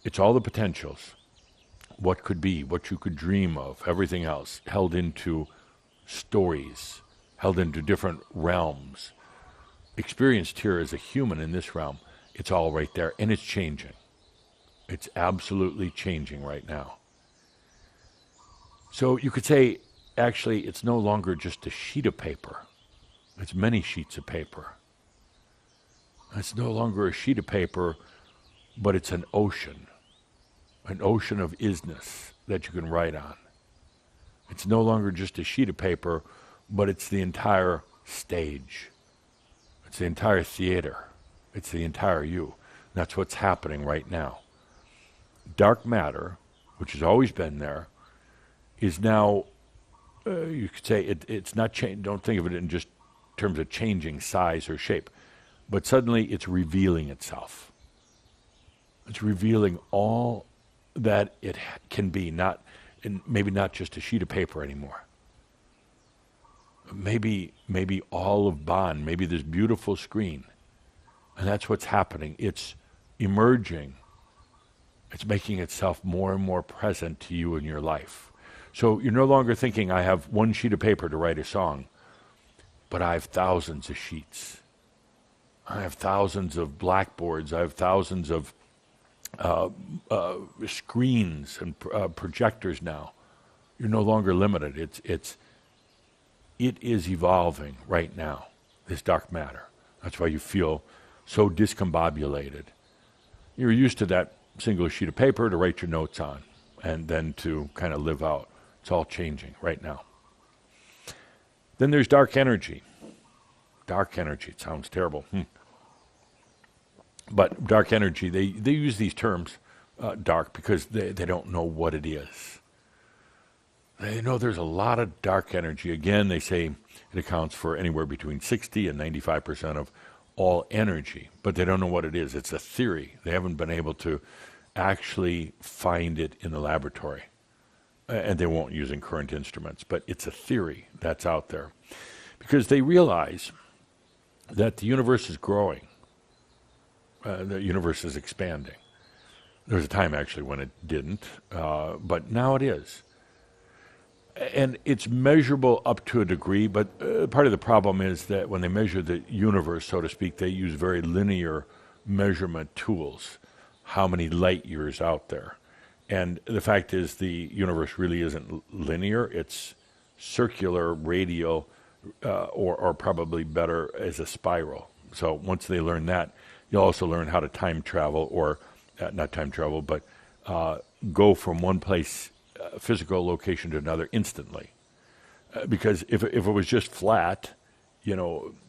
it's all the potentials, what could be, what you could dream of, everything else, held into stories, held into different realms, experienced here as a human in this realm. It's all right there, and it's changing. It's absolutely changing right now. So you could say, actually, it's no longer just a sheet of paper. It's many sheets of paper. It's no longer a sheet of paper, but it's an ocean of isness that you can write on. It's no longer just a sheet of paper, but it's the entire stage. It's the entire theater. It's the entire you. That's what's happening right now. Dark matter, which has always been there, is now, you could say, it's not changed. Don't think of it in just terms of changing size or shape, but suddenly it's revealing itself. It's revealing all that it can be, maybe not just a sheet of paper anymore. Maybe all of Bond, maybe this beautiful screen. And that's what's happening. It's emerging. It's making itself more and more present to you in your life. So you're no longer thinking, I have one sheet of paper to write a song, but I have thousands of sheets. I have thousands of blackboards. I have thousands of screens and projectors now. You're no longer limited. It is evolving right now, this dark matter. That's why you feel so discombobulated. You're used to that single sheet of paper to write your notes on and then to kind of live out. It's all changing right now. Then there's dark energy. Dark energy, it sounds terrible. But dark energy, they use these terms, dark, because they don't know what it is. They know there's a lot of dark energy. Again, they say it accounts for anywhere between 60 and 95% of all energy, but they don't know what it is. It's a theory. They haven't been able to actually find it in the laboratory, and they won't using current instruments, but it's a theory that's out there because they realize that the universe is growing. The universe is expanding. There was a time actually when it didn't, but now it is. And it's measurable up to a degree, but part of the problem is that when they measure the universe, so to speak, they use very linear measurement tools. How many light years out there? And the fact is the universe really isn't linear. It's circular, radial, or probably better as a spiral. So once they learn that, you'll also learn how to time travel, or not time travel, but go from one place, physical location, to another instantly. Because if it was just flat,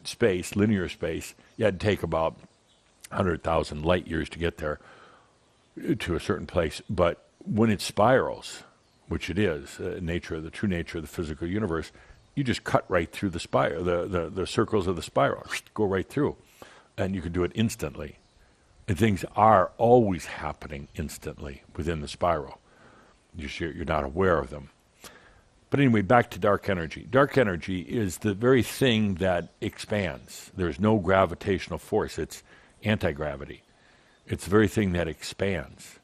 space, linear space, you had to take about 100,000 light years to get there to a certain place. But when it spirals, which it is, the true nature of the physical universe, you just cut right through the spiral, the circles of the spiral, go right through, and you can do it instantly. And things are always happening instantly within the spiral. You're not aware of them. But anyway, back to dark energy. Dark energy is the very thing that expands. There's no gravitational force. It's anti-gravity. It's the very thing that expands.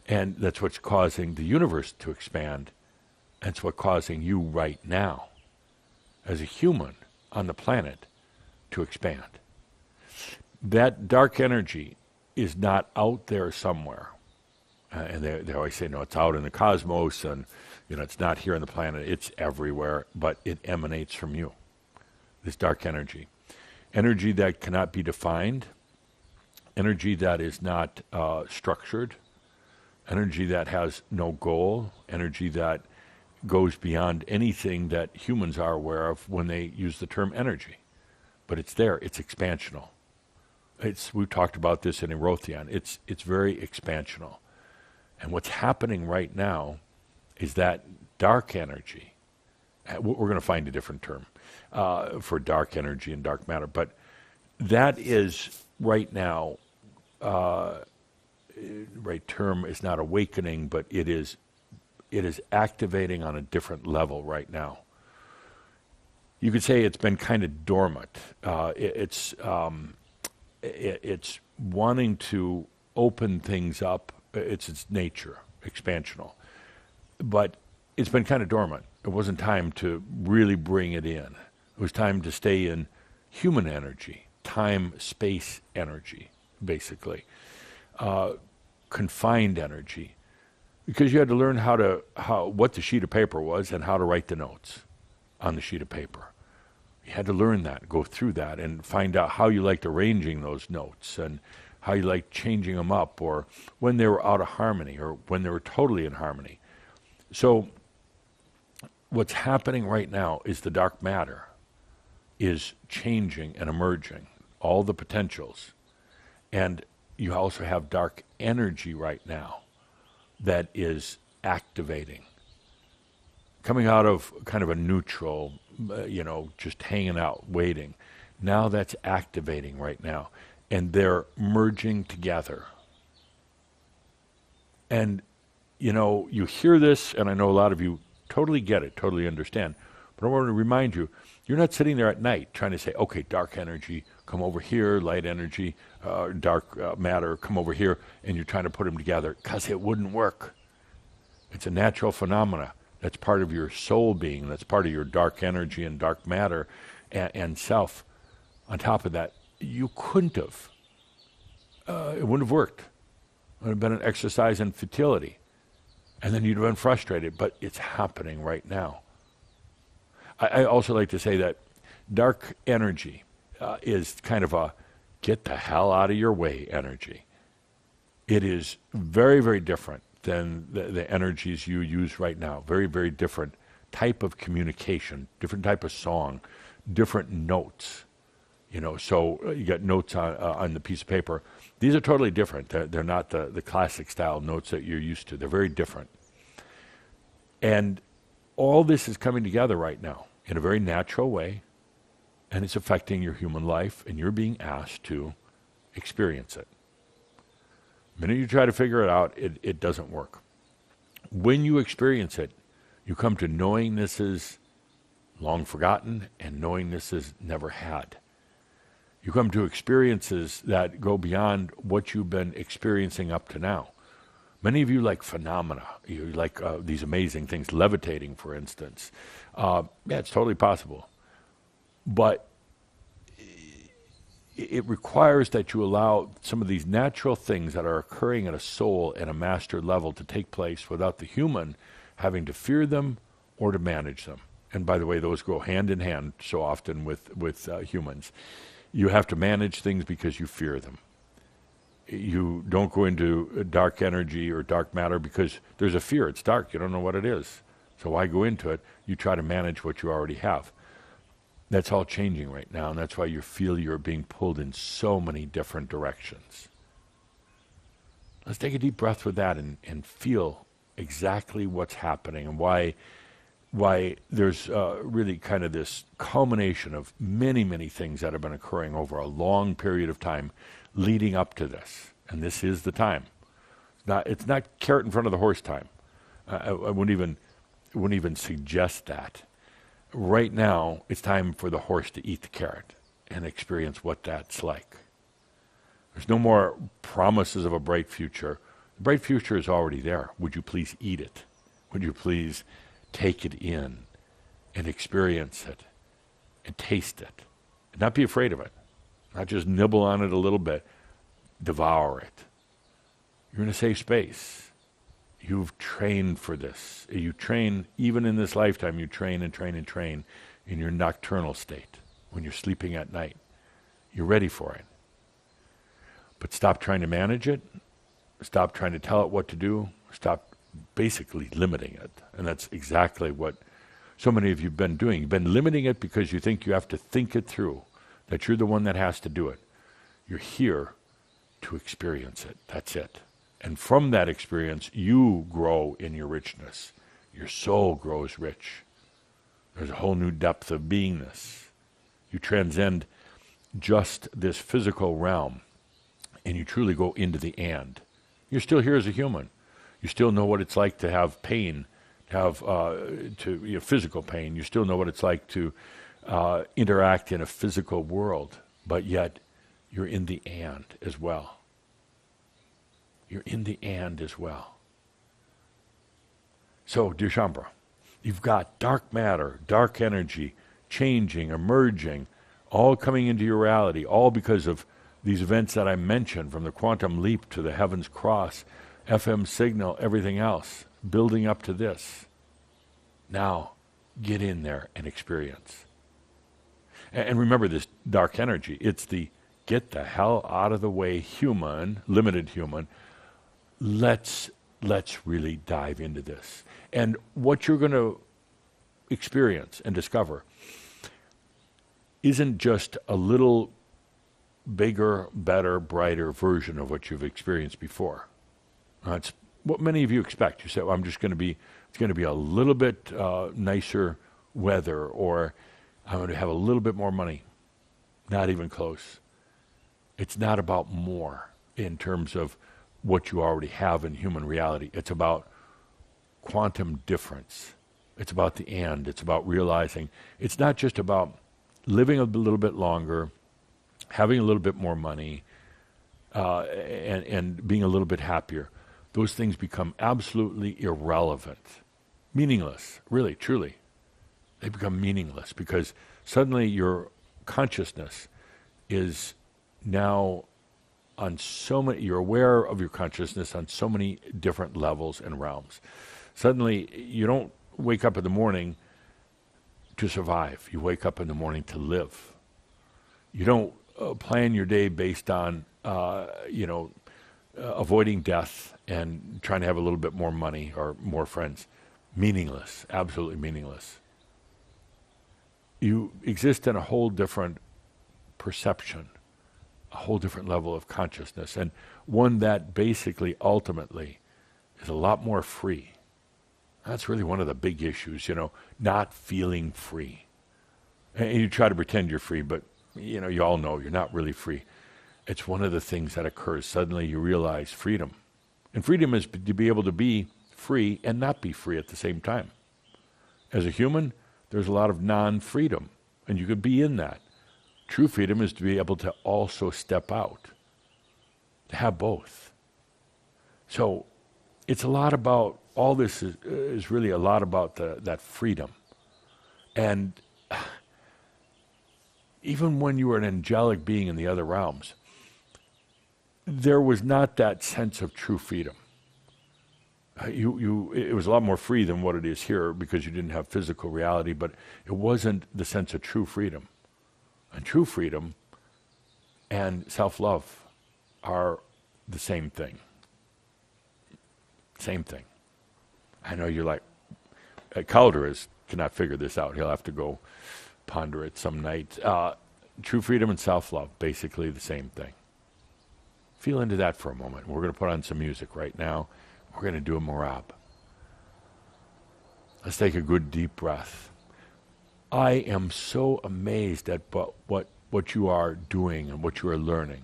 And that's what's causing the universe to expand. That's what's causing you right now, as a human on the planet, to expand. That dark energy is not out there somewhere. And they always say, no, it's out in the cosmos, and it's not here on the planet. It's everywhere, but it emanates from you, this dark energy. Energy that cannot be defined, energy that is not structured, energy that has no goal, energy that goes beyond anything that humans are aware of when they use the term energy. But it's there. It's expansional. We've talked about this in Erothion. It's very expansional. And what's happening right now is that dark energy, we're going to find a different term for dark energy and dark matter, but that is right now, right term is not awakening, but it is activating on a different level right now. You could say it's been kind of dormant. It's wanting to open things up. It's its nature, expansional. But it's been kind of dormant. It wasn't time to really bring it in. It was time to stay in human energy, time, space energy, basically. Confined energy. Because you had to learn what the sheet of paper was and how to write the notes on the sheet of paper. You had to learn that, go through that, and find out how you liked arranging those notes and how you liked changing them up, or when they were out of harmony, or when they were totally in harmony. So what's happening right now is the dark matter is changing and emerging, all the potentials. And you also have dark energy right now that is activating, coming out of kind of a neutral, just hanging out, waiting. Now that's activating right now. And they're merging together. And, you hear this, and I know a lot of you totally get it, totally understand. But I want to remind you, you're not sitting there at night trying to say, okay, dark energy, come over here, light energy, dark matter, come over here, and you're trying to put them together, because it wouldn't work. It's a natural phenomena. That's part of your soul being. That's part of your dark energy and dark matter and self. On top of that, you couldn't have. It wouldn't have worked. It would have been an exercise in futility. And then you'd have been frustrated. But it's happening right now. I also like to say that dark energy is kind of a get the hell out of your way energy. It is very, very different than the energies you use right now. Very, very different type of communication, different type of song, different notes. So you got notes on the piece of paper. These are totally different. They're not the classic style notes that you're used to. They're very different. And all this is coming together right now in a very natural way, and it's affecting your human life, and you're being asked to experience it. The minute you try to figure it out, it doesn't work. When you experience it, you come to knowing this is long forgotten and knowing this is never had. You come to experiences that go beyond what you've been experiencing up to now. Many of you like phenomena. You like these amazing things, levitating, for instance. Yeah, it's totally possible. But it requires that you allow some of these natural things that are occurring at a soul and a master level to take place without the human having to fear them or to manage them. And by the way, those go hand in hand so often with humans. You have to manage things because you fear them. You don't go into dark energy or dark matter because there's a fear. It's dark. You don't know what it is. So why go into it? You try to manage what you already have. That's all changing right now, and that's why you feel you're being pulled in so many different directions. Let's take a deep breath with that and feel exactly what's happening and why there's really kind of this culmination of many, many things that have been occurring over a long period of time leading up to this. And this is the time. It's not carrot in front of the horse time. I wouldn't even suggest that. Right now, it's time for the horse to eat the carrot and experience what that's like. There's no more promises of a bright future. The bright future is already there. Would you please eat it? Would you please take it in and experience it and taste it? And not be afraid of it. Not just nibble on it a little bit. Devour it. You're in a safe space. You've trained for this. You train, even in this lifetime, you train and train and train in your nocturnal state when you're sleeping at night. You're ready for it. But stop trying to manage it. Stop trying to tell it what to do. Stop basically limiting it. And that's exactly what so many of you have been doing. You've been limiting it because you think you have to think it through, that you're the one that has to do it. You're here to experience it. That's it. And from that experience, you grow in your richness. Your soul grows rich. There's a whole new depth of beingness. You transcend just this physical realm, and you truly go into the and. You're still here as a human. You still know what it's like to have pain, to have physical pain. You still know what it's like to interact in a physical world, but yet you're in the and as well. You're in the and as well. So, dear Shambhala, you've got dark matter, dark energy, changing, emerging, all coming into your reality, all because of these events that I mentioned, from the quantum leap to the heavens cross, FM signal, everything else, building up to this. Now, get in there and experience. And remember this dark energy. It's the get the hell out of the way human, limited human. Let's really dive into this. And what you're going to experience and discover isn't just a little bigger, better, brighter version of what you've experienced before. It's what many of you expect. You say, well, it's going to be a little bit nicer weather, or I'm going to have a little bit more money. Not even close. It's not about more in terms of what you already have in human reality. It's about quantum difference. It's about the and. It's about realizing it's not just about living a little bit longer, having a little bit more money, and being a little bit happier. Those things become absolutely irrelevant, meaningless, really, truly. They become meaningless because suddenly your consciousness is now on so many, you're aware of your consciousness on so many different levels and realms. Suddenly, you don't wake up in the morning to survive. You wake up in the morning to live. You don't plan your day based on, avoiding death and trying to have a little bit more money or more friends. Meaningless, absolutely meaningless. You exist in a whole different perception, a whole different level of consciousness, and one that basically, ultimately, is a lot more free. That's really one of the big issues, not feeling free. And you try to pretend you're free, but, you all know you're not really free. It's one of the things that occurs. Suddenly you realize freedom. And freedom is to be able to be free and not be free at the same time. As a human, there's a lot of non-freedom, and you could be in that. True freedom is to be able to also step out, to have both. So it's a lot about, all this is really a lot about that freedom. And even when you were an angelic being in the other realms, there was not that sense of true freedom. It was a lot more free than what it is here because you didn't have physical reality, but it wasn't the sense of true freedom. And true freedom and self-love are the same thing. Same thing. I know you're like, Calder cannot figure this out. He'll have to go ponder it some night. True freedom and self-love, basically the same thing. Feel into that for a moment. We're going to put on some music right now. We're going to do a merabh. Let's take a good deep breath. I am so amazed at what you are doing and what you are learning.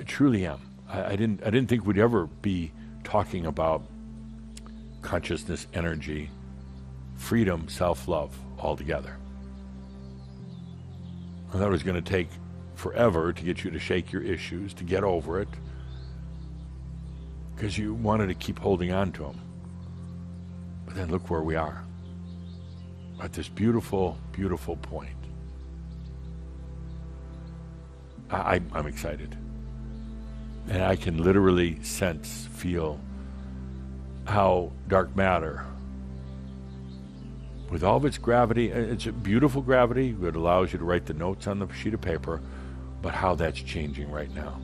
Truly am. I didn't think we'd ever be talking about consciousness, energy, freedom, self-love all together. I thought it was going to take forever to get you to shake your issues, to get over it, because you wanted to keep holding on to them. But then look where we are, at this beautiful, beautiful point. I'm excited. And I can literally sense, feel how dark matter, with all of its gravity, it's a beautiful gravity that allows you to write the notes on the sheet of paper, but how that's changing right now.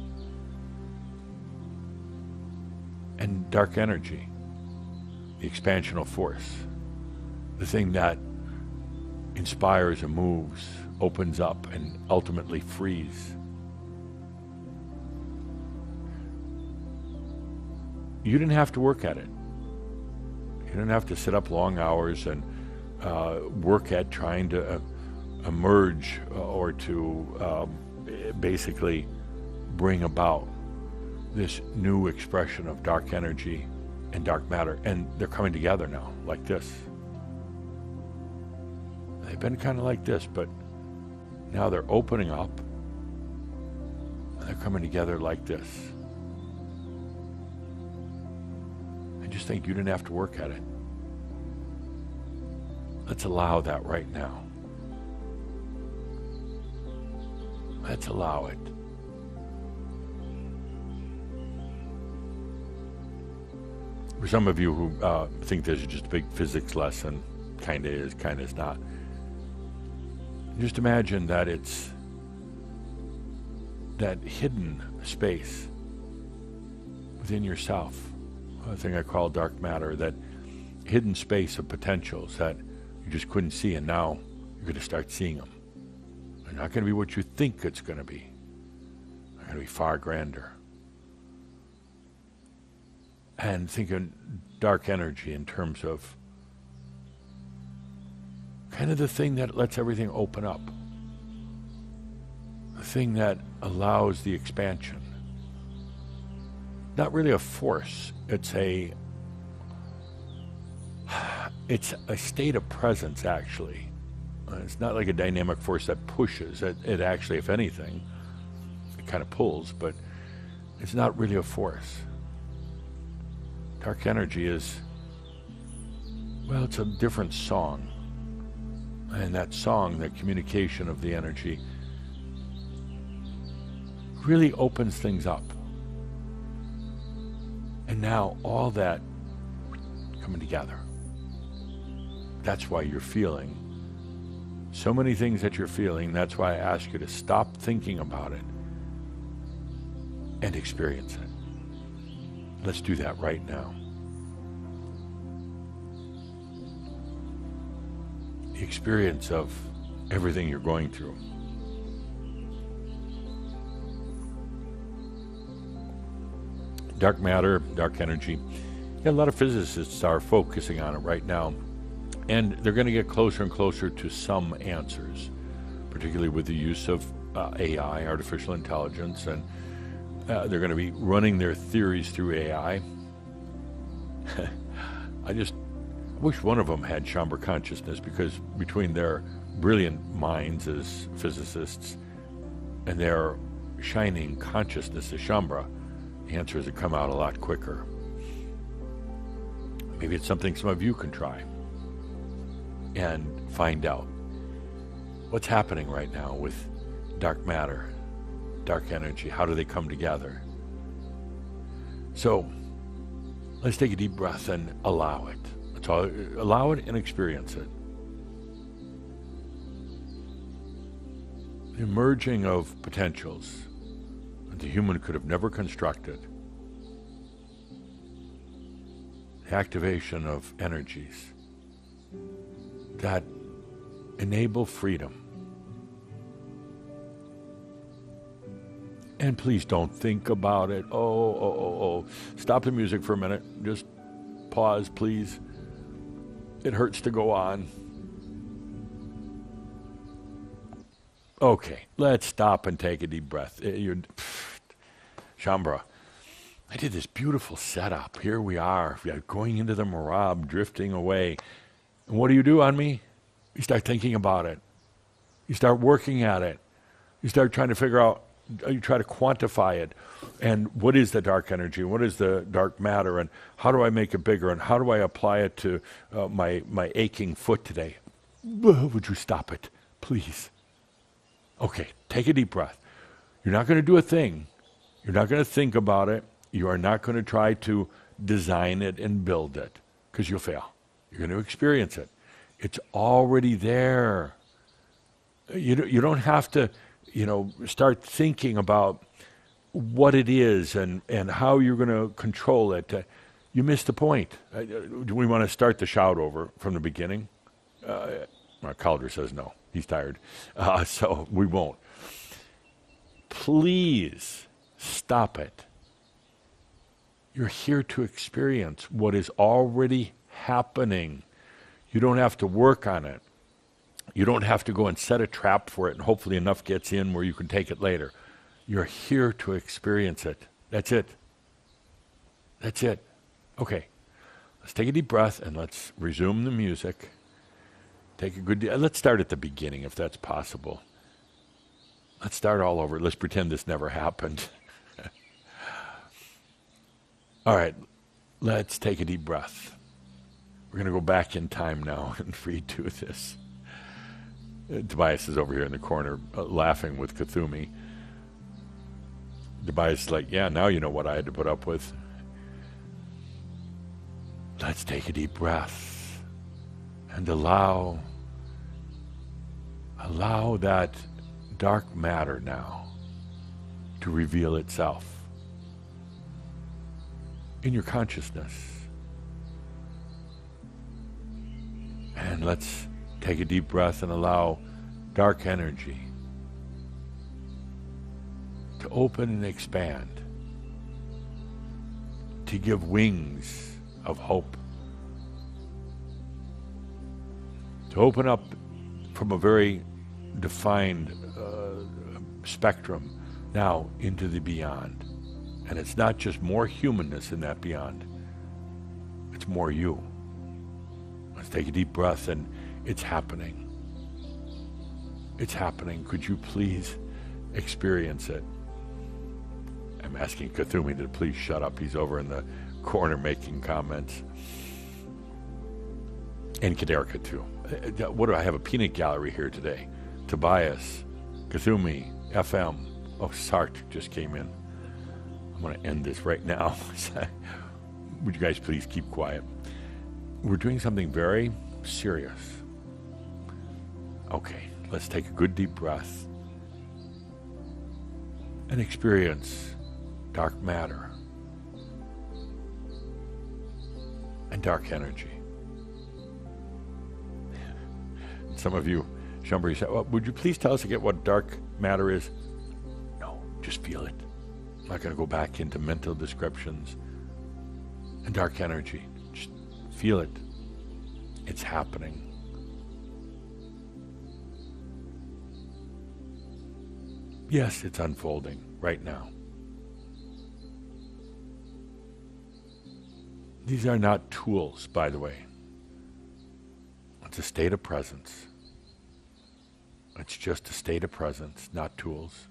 And dark energy, the expansional force, the thing that inspires and moves, opens up, and ultimately frees. You didn't have to work at it. You didn't have to sit up long hours and work at trying to emerge or to basically bring about this new expression of dark energy and dark matter. And they're coming together now, like this. They've been kind of like this, but now they're opening up and they're coming together like this. I just think you didn't have to work at it. Let's allow that right now. Let's allow it. For some of you who think this is just a big physics lesson, kind of is, kind of is not. Just imagine that it's that hidden space within yourself, a thing I call dark matter, that hidden space of potentials that you just couldn't see, and now you're going to start seeing them. They're not going to be what you think it's going to be. They're going to be far grander. And think of dark energy in terms of kind of the thing that lets everything open up. The thing that allows the expansion. Not really a force. It's a state of presence, actually. It's not like a dynamic force that pushes. It actually, if anything, it kind of pulls, but it's not really a force. Dark energy is, well, it's a different song. And that song, that communication of the energy, really opens things up. And now all that coming together. That's why you're feeling so many things that you're feeling. That's why I ask you to stop thinking about it and experience it. Let's do that right now. The experience of everything you're going through. Dark matter, dark energy. Yeah, a lot of physicists are focusing on it right now. And they're going to get closer and closer to some answers, particularly with the use of AI, artificial intelligence, and they're going to be running their theories through AI. I just wish one of them had Shambra consciousness, because between their brilliant minds as physicists and their shining consciousness as Shambra, the answers would come out a lot quicker. Maybe it's something some of you can try and find out what's happening right now with dark matter, dark energy. How do they come together? So let's take a deep breath and allow it. Allow it and experience it. The emerging of potentials that the human could have never constructed. The activation of energies that enable freedom. And please don't think about it. Oh. Stop the music for a minute. Just pause, please. It hurts to go on. Okay, let's stop and take a deep breath. Shambhala, I did this beautiful setup. Here we are going into the merabh, drifting away. And what do you do on me? You start thinking about it. You start working at it. You start trying to figure out, you try to quantify it. And what is the dark energy? What is the dark matter? And how do I make it bigger? And how do I apply it to my aching foot today? Would you stop it, please? Okay, take a deep breath. You're not going to do a thing. You're not going to think about it. You are not going to try to design it and build it, because you'll fail. You're going to experience it. It's already there. You don't have to, start thinking about what it is and how you're going to control it. You missed the point. Do we want to start the Shoud over from the beginning? Calder says no. He's tired. So we won't. Please stop it. You're here to experience what is already happening. You don't have to work on it. You don't have to go and set a trap for it and hopefully enough gets in where you can take it later. You're here to experience it. That's it. That's it. Okay. Let's take a deep breath and let's resume the music. Let's start at the beginning if that's possible. Let's start all over. Let's pretend this never happened. All right, let's take a deep breath. We're going to go back in time now and redo this. Tobias is over here in the corner laughing with Kuthumi. Tobias is like, yeah, now you know what I had to put up with. Let's take a deep breath and allow that dark matter now to reveal itself in your consciousness. And let's take a deep breath and allow dark energy to open and expand, to give wings of hope, to open up from a very defined spectrum now into the beyond. And it's not just more humanness in that beyond. It's more you. Let's take a deep breath and it's happening. It's happening. Could you please experience it? I'm asking Kuthumi to please shut up. He's over in the corner making comments. And Kaderka too. What do I have? A peanut gallery here today. Tobias, Kuthumi, FM. Oh, Sart just came in. I'm going to end this right now. Would you guys please keep quiet? We're doing something very serious. Okay, let's take a good deep breath and experience dark matter and dark energy. Some of you, Shambhala, said, well, would you please tell us again what dark matter is? No, just feel it. I'm not going to go back into mental descriptions. And dark energy, just feel it. It's happening. Yes, it's unfolding right now. These are not tools, by the way. It's a state of presence. It's just a state of presence, not tools.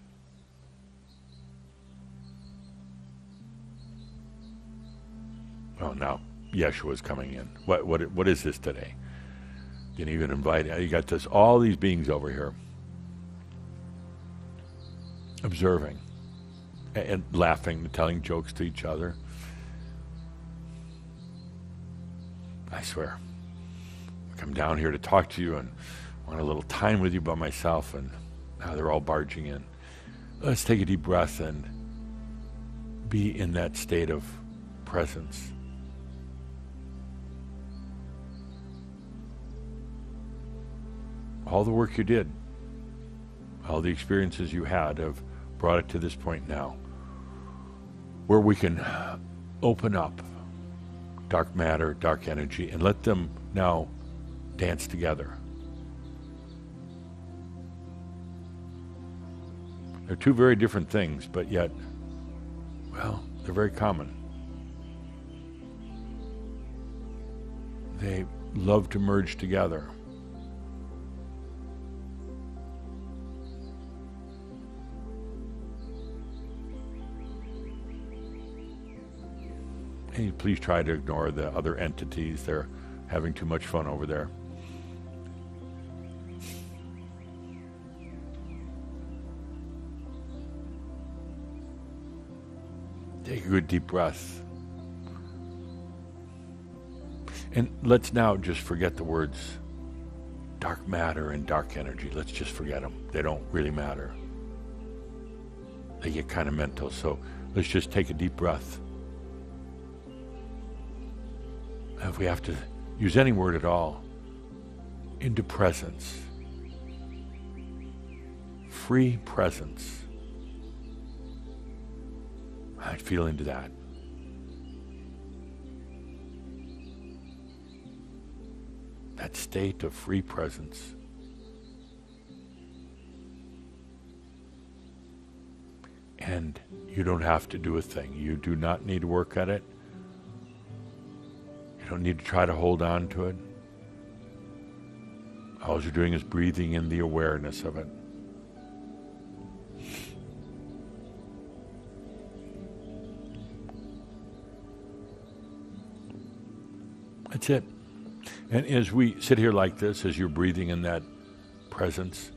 Well, now Yeshua's coming in. What is this today? You can even invite, you got all these beings over here observing and laughing and telling jokes to each other. I swear, I come down here to talk to you and want a little time with you by myself, and now they're all barging in. Let's take a deep breath and be in that state of presence. All the work you did, all the experiences you had have brought it to this point now, where we can open up dark matter, dark energy, and let them now dance together. They're two very different things, but yet, well, they're very common. They love to merge together. Hey, please try to ignore the other entities. They're having too much fun over there. Take a good deep breath. And let's now just forget the words dark matter and dark energy. Let's just forget them. They don't really matter. They get kind of mental. So let's just take a deep breath. If we have to use any word at all, into presence. Free presence. I'd feel into that. That state of free presence. And you don't have to do a thing. You do not need to work at it. You don't need to try to hold on to it. All you're doing is breathing in the awareness of it. That's it. And as we sit here like this, as you're breathing in that presence,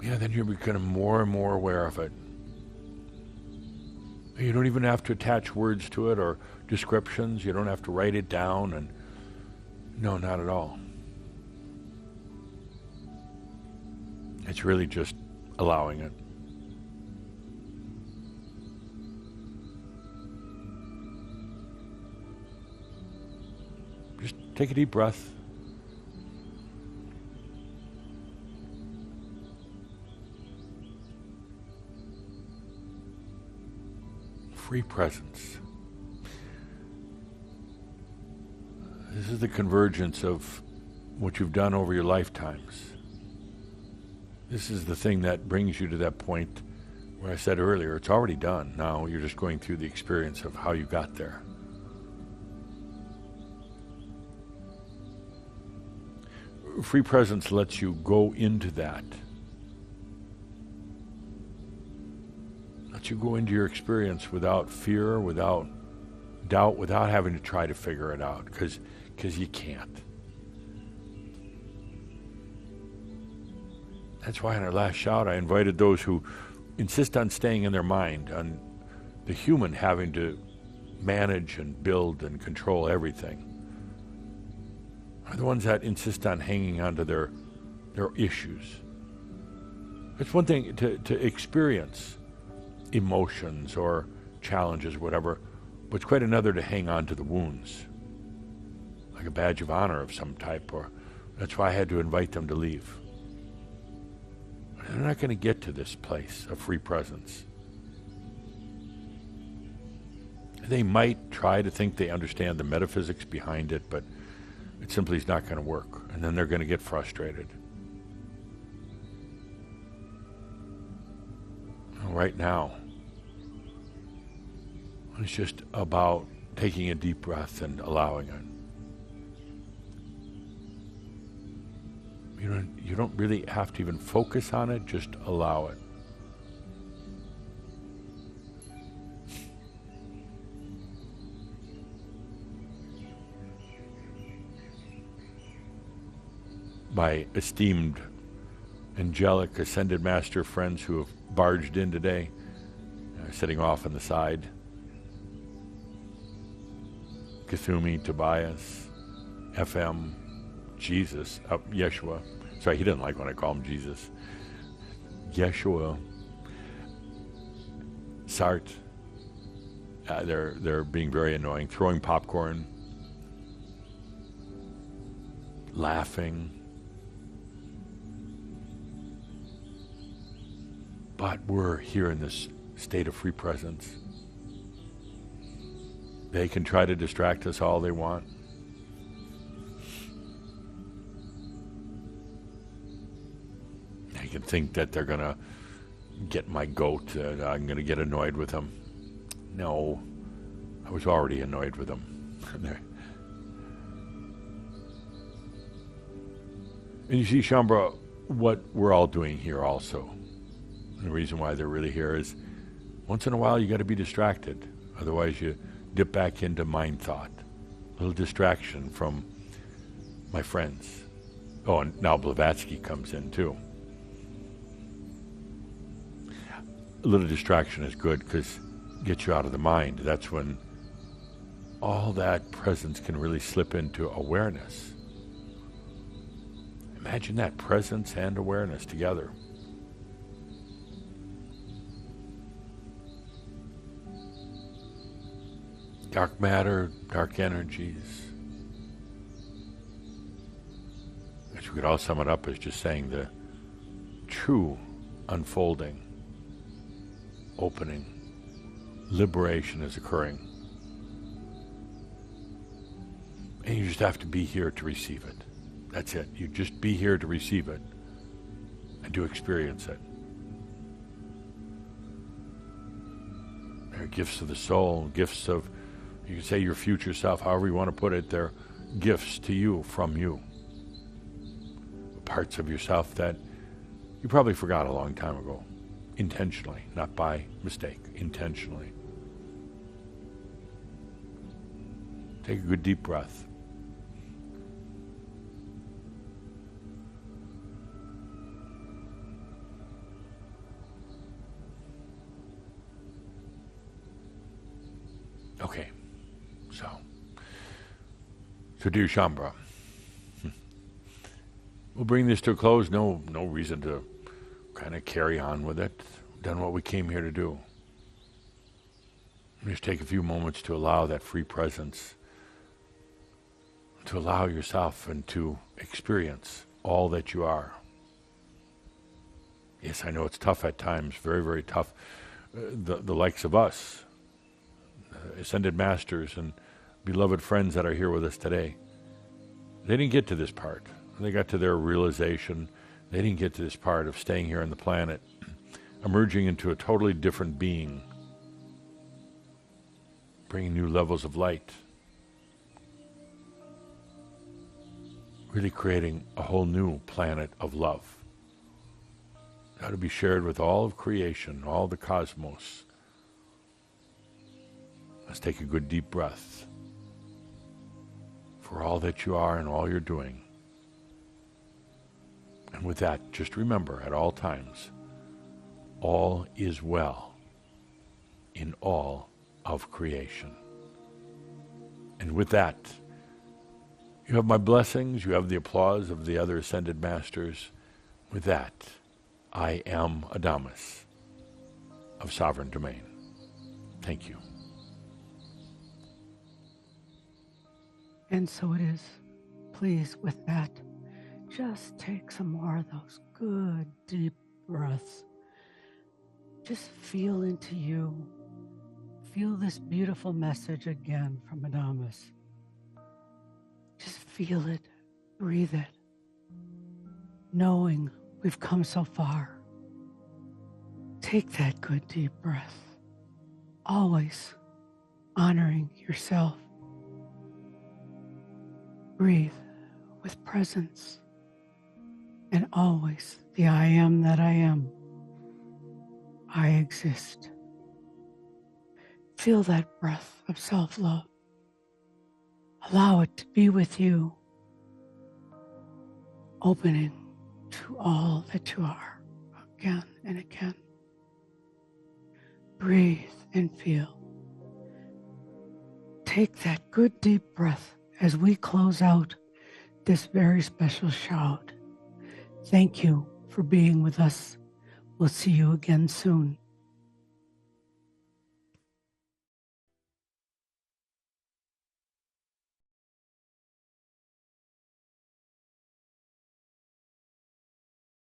then you're becoming more and more aware of it. You don't even have to attach words to it or descriptions. You don't have to write it down. And no, not at all. It's really just allowing it. Just take a deep breath. Free presence. This is the convergence of what you've done over your lifetimes. This is the thing that brings you to that point where I said earlier, it's already done. Now you're just going through the experience of how you got there. Free presence lets you go into that. Lets you go into your experience without fear, without doubt, without having to try to figure it out, because you can't. That's why in our last shout I invited those who insist on staying in their mind, on the human having to manage and build and control everything, are the ones that insist on hanging on to their issues. It's one thing to experience emotions or challenges or whatever, but it's quite another to hang on to the wounds, like a badge of honor of some type. Or that's why I had to invite them to leave. They're not going to get to this place of free presence. They might try to think they understand the metaphysics behind it, but it simply is not going to work. And then they're going to get frustrated. Right now, it's just about taking a deep breath and allowing it. You don't really have to even focus on it, just allow it. my esteemed angelic ascended master friends who have barged in today, sitting off on the side. Gathumi, Tobias, FM, Jesus, Yeshua. Sorry, he didn't like when I call him Jesus. Yeshua, Sart. They're being very annoying, throwing popcorn, laughing. But we're here in this state of free presence. They can try to distract us all they want. They can think that they're going to get my goat, I'm going to get annoyed with them. No, I was already annoyed with them. And you see, Shambhala, what we're all doing here also. And the reason why they're really here is once in a while you got to be distracted. Otherwise you dip back into mind thought. A little distraction from my friends. Oh, and now Blavatsky comes in too. A little distraction is good because it gets you out of the mind. That's when all that presence can really slip into awareness. Imagine that, presence and awareness together. Dark matter, dark energies. I guess we could all sum it up as just saying the true unfolding, opening, liberation is occurring. And you just have to be here to receive it. That's it. You just be here to receive it and to experience it. They're gifts of the soul, gifts of, you can say your future self, however you want to put it, they're gifts to you, from you. Parts of yourself that you probably forgot a long time ago, intentionally, not by mistake, intentionally. Take a good deep breath. Okay, so dear Shambhala, we'll bring this to a close. No reason to kind of carry on with it. We've done what we came here to do. Just take a few moments to allow that free presence, to allow yourself and to experience all that you are. Yes, I know it's tough at times, very, very tough. The likes of us, ascended masters and beloved friends that are here with us today, they didn't get to this part. They got to their realization. They didn't get to this part of staying here on the planet, emerging into a totally different being, bringing new levels of light, really creating a whole new planet of love. That to be shared with all of creation, all the cosmos. Let's take a good deep breath for all that you are and all you're doing. And with that, just remember at all times, all is well in all of creation. And with that, you have my blessings, you have the applause of the other ascended masters. With that, I am ADAMUS of Sovereign Domain. Thank you. And so it is. Please, with that, just take some more of those good, deep breaths. Just feel into you. Feel this beautiful message again from ADAMUS. Just feel it, breathe it, knowing we've come so far. Take that good, deep breath, always honoring yourself. Breathe with presence, and always the I am that I am. I exist. Feel that breath of self-love. Allow it to be with you. opening to all that you are again and again. Breathe and feel. Take that good deep breath as we close out this very special Shoud. Thank you for being with us. We'll see you again soon.